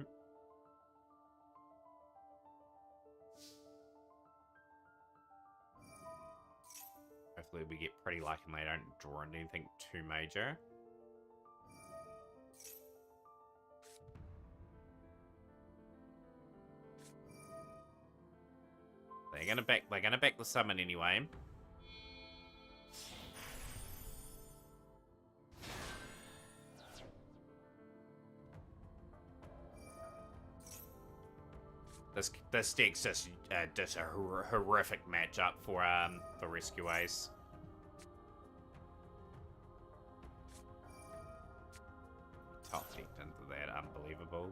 Hopefully we get pretty lucky and they don't draw into anything too major. They're gonna back the summon anyway. This deck's just a horrific matchup for Rescue Ace. Top decked into that, unbelievable.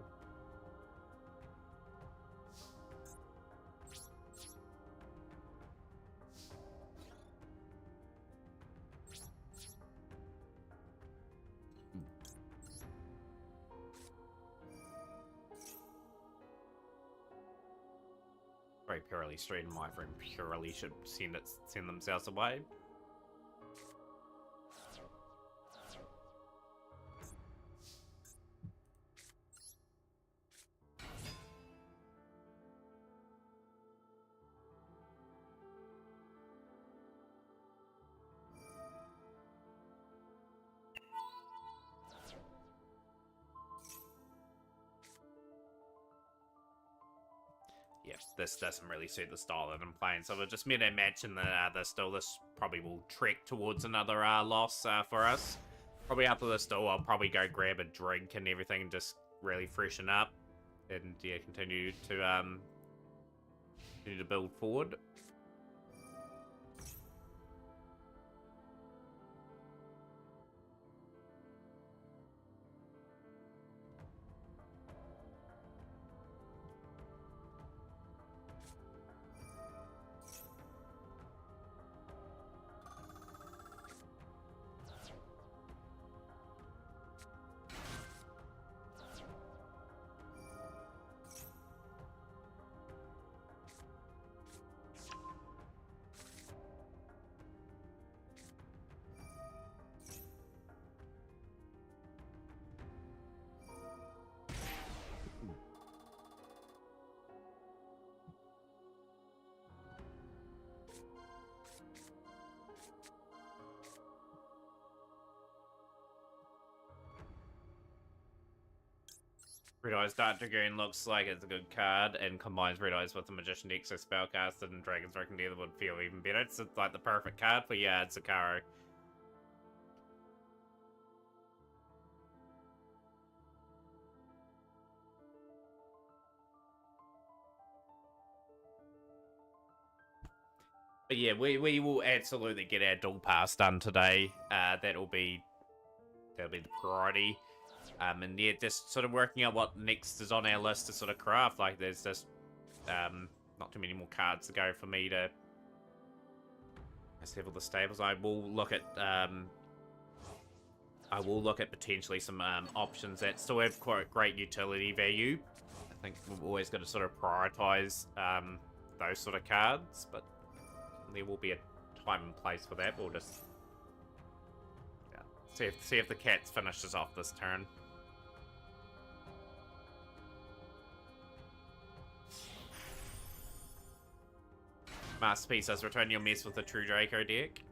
Very purely straight and my friend purely should send themselves away. Yeah, this doesn't really suit the style that I'm playing, so we'll just mid and match, and this probably will trek towards another loss for us. Probably after this duel, I'll probably go grab a drink and everything and just really freshen up, and yeah, continue to build forward. Red Eyes Dark Dragoon looks like it's a good card and combines Red Eyes with the Magician deck, so Spellcasted and Dragon's Wreck together would feel even better. It's like the perfect card for Zakaro. But yeah, we will absolutely get our dual pass done today. That'll be the priority. And yeah, just sort of working out what next is on our list to sort of craft. Like, there's just not too many more cards to go for me to assemble the stables. I will look at potentially some options that still have quite great utility value. I think we've always got to sort of prioritize those sort of cards, but there will be a time and place for that. We'll just see if the Cats finishes off this turn. Masterpiece says, return your mess with the True Draco deck.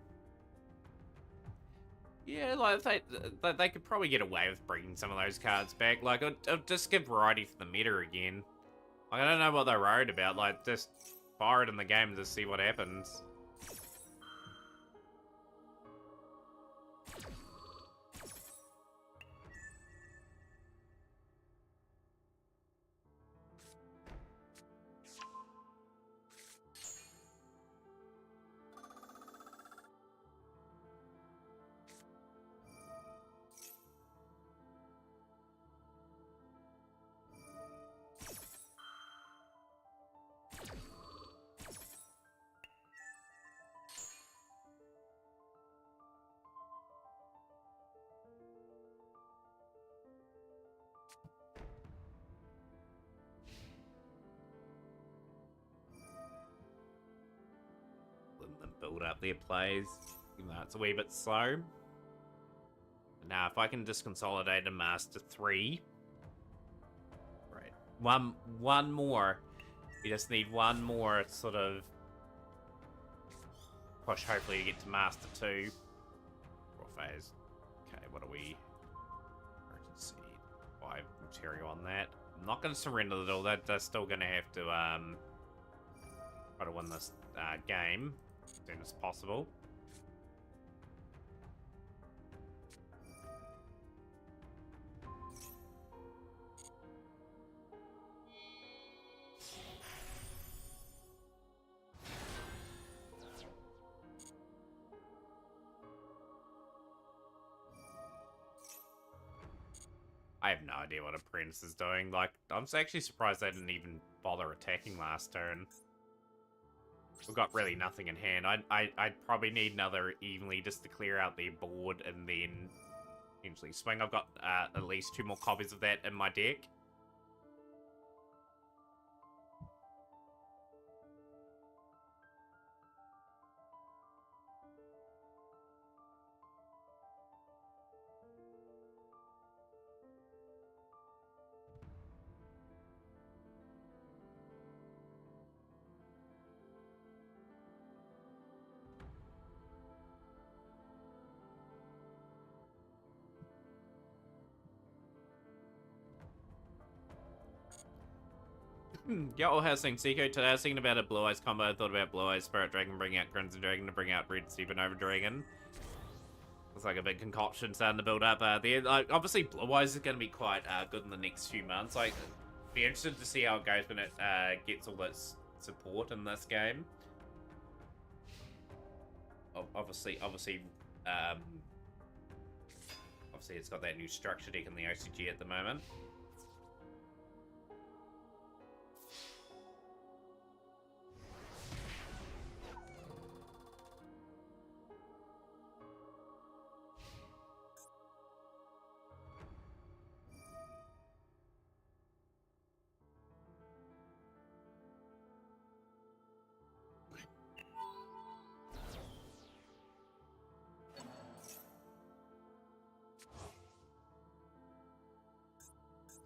Yeah, like, they could probably get away with bringing some of those cards back. Like, it'll just give variety for the meta again. Like, I don't know what they're worried about. Like, just fire it in the game to see what happens. build up their plays, even though it's a wee bit slow. Now, if I can just consolidate and master 3. Right. One more. We just need one more sort of push, hopefully, to get to master 2. Raw phase. Okay, what are we? Urgency. 5 material on that. I'm not going to surrender the duel. They're still going to have to try to win this game as soon as possible. I have no idea what Apprentice is doing. Like, I'm actually surprised they didn't even bother attacking last turn. We've got really nothing in hand. I'd probably need another evenly just to clear out their board and then potentially swing. I've got at least 2 more copies of that in my deck. Yo, how's things, Seiko? Today I was thinking about a Blue Eyes combo. I thought about Blue Eyes Spirit Dragon, bring out Crimson Dragon to bring out Red Supernova Dragon. Looks like a big concoction starting to build up there. Like, obviously, Blue Eyes is going to be quite good in the next few months. Like, be interested to see how it goes when it gets all its support in this game. Obviously, it's got that new structure deck in the OCG at the moment.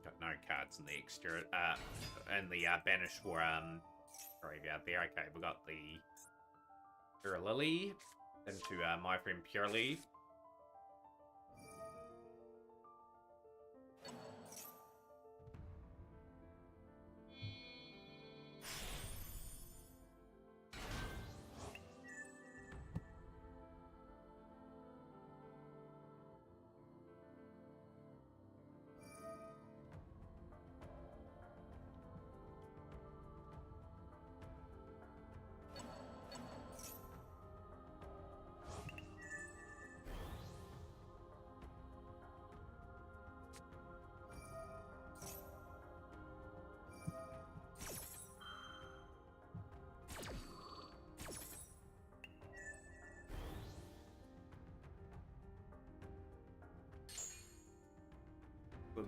Got no cards in the extra, and the banish for graveyard there. Okay, we got the Pure Lily into my friend Purely.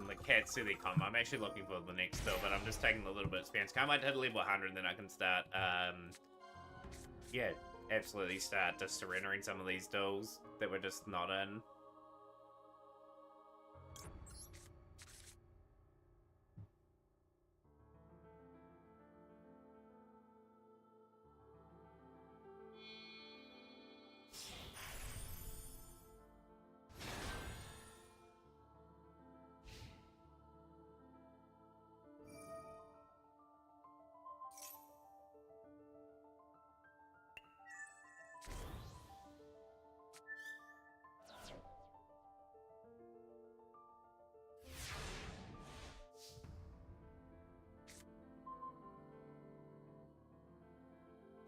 The Katsuri combo. I'm actually looking for the next still, but I'm just taking a little bit of expense. I might hit level 100 and then I can start, yeah, absolutely start just surrendering some of these duels that we're just not in.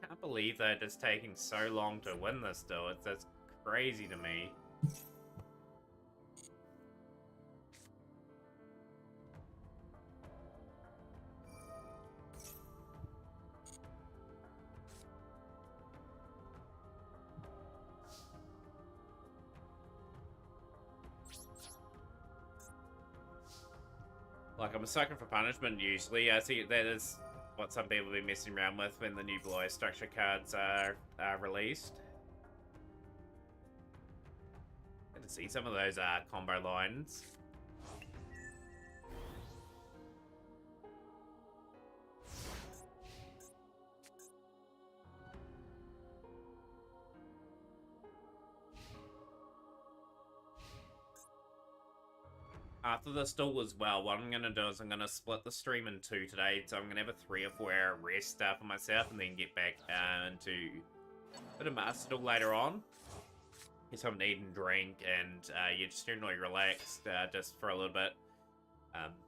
Can't believe they're just taking so long to win this duel. That's crazy to me. Like, I'm a sucker for punishment usually. I see that is what some people have been messing around with when the new Blue structure cards are released. Good to see some of those combo lines. After this duel as well, what I'm going to do is I'm going to split the stream in two today. So I'm going to have a 3 or 4 hour rest for myself and then get back into a bit of Master Duel later on. Get something to eat and drink and yeah, just generally relaxed just for a little bit.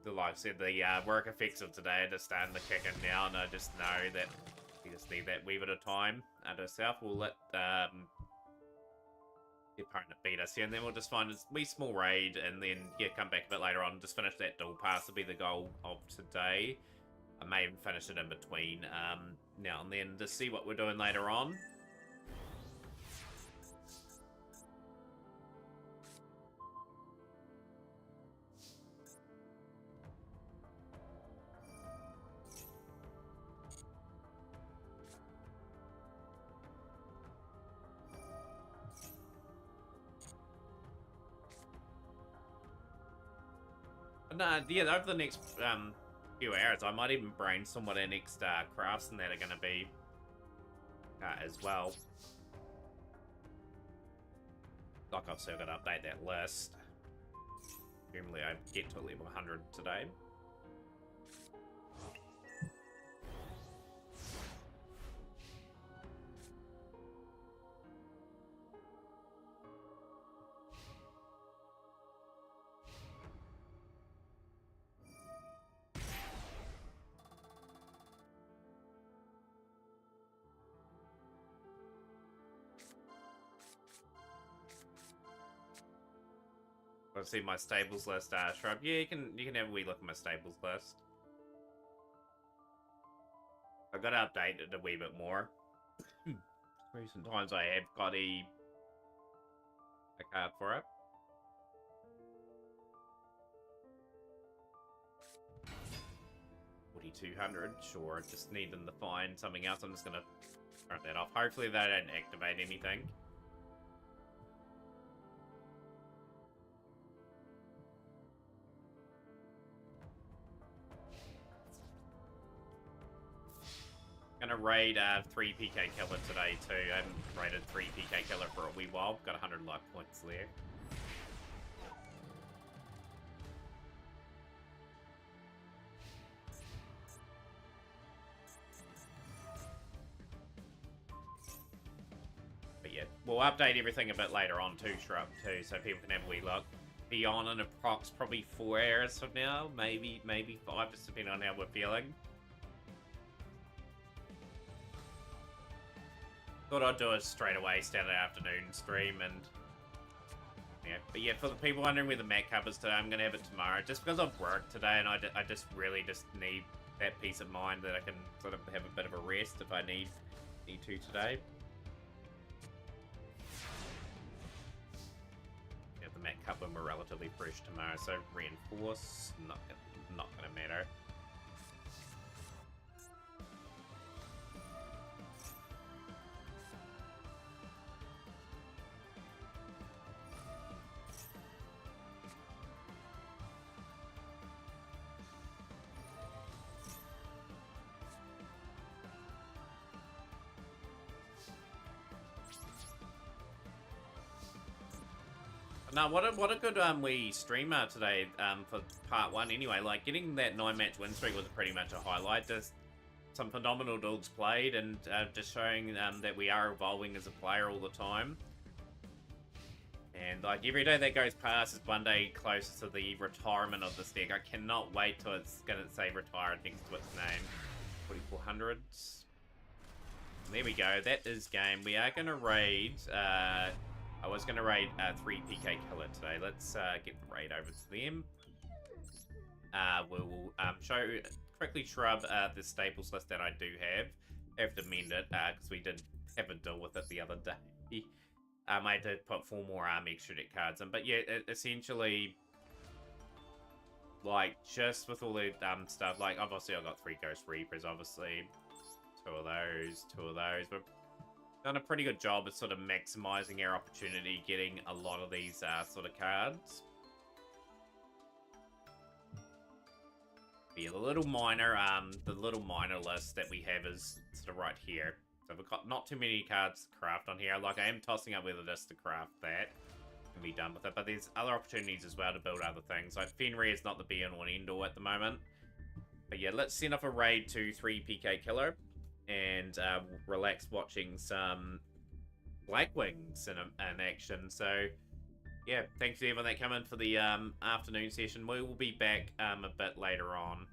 Like I said, the work effects of today are just starting to kick in now, and I just know that we just need that wee bit of time to ourselves. We'll let the opponent beat us here, and then we'll just find a wee small raid, and then yeah, come back a bit later on and just finish that duel pass. Will be the goal of today. I may even finish it in between now and then to see what we're doing later on. No, yeah, over the next few hours, I might even brainstorm what our next crafts and that are going to be as well. Like, I've still got to update that list. Presumably, I get to level 100 today. I've seen my stables list, Shrub. Yeah, you can have a wee look at my stables list. I've got to update it a wee bit more. Recent times I have got a card for it. $4,200. Sure, just need them to find something else. I'm just gonna turn that off. Hopefully they don't activate anything. Gonna raid 3 PK Killer today too. I haven't raided 3 PK Killer for a wee while. Got 100 luck points there. But yeah, we'll update everything a bit later on too, Shrub, too, so people can have a wee look. Be on in approx probably 4 hours from now, maybe 5, just depending on how we're feeling. Thought I'd do it straight away, Saturday afternoon stream, and yeah. But yeah, for the people wondering where the mat covers today, I'm gonna have it tomorrow, just because I've worked today, and I just really just need that peace of mind that I can sort of have a bit of a rest if I need to today. Yeah, the mat cover are relatively fresh tomorrow, so reinforce not gonna matter. No, what a good wee streamer today for part 1 anyway. Like, getting that 9-match win streak was pretty much a highlight. Just some phenomenal duels played, and just showing that we are evolving as a player all the time. And like, every day that goes past is one day closer to the retirement of this deck. I cannot wait till it's gonna say retired next to its name. 4400s. There we go, that is game. We are gonna raid I was going to raid 3 PK Killer today. Let's get the raid over to them. We'll show quickly Shrub the staples list that I do have. I have to mend it because we did have a deal with it the other day. I did put 4 more extra deck cards in. But yeah, essentially, like, just with all the stuff, like, obviously I've got 3 Ghost Reapers, obviously. 2 of those, 2 of those, but done a pretty good job at sort of maximizing our opportunity, getting a lot of these sort of cards. But yeah, the little minor list that we have is sort of right here. So we've got not too many cards to craft on here. Like, I am tossing up whether just to craft that and be done with it. But there's other opportunities as well to build other things. Like, Fenrir is not the be-all and end-all at the moment. But yeah, let's send off a raid to 3 PK Killer and relax watching some Blackwings in action. So yeah, thanks to everyone that came in for the afternoon session. We will be back a bit later on.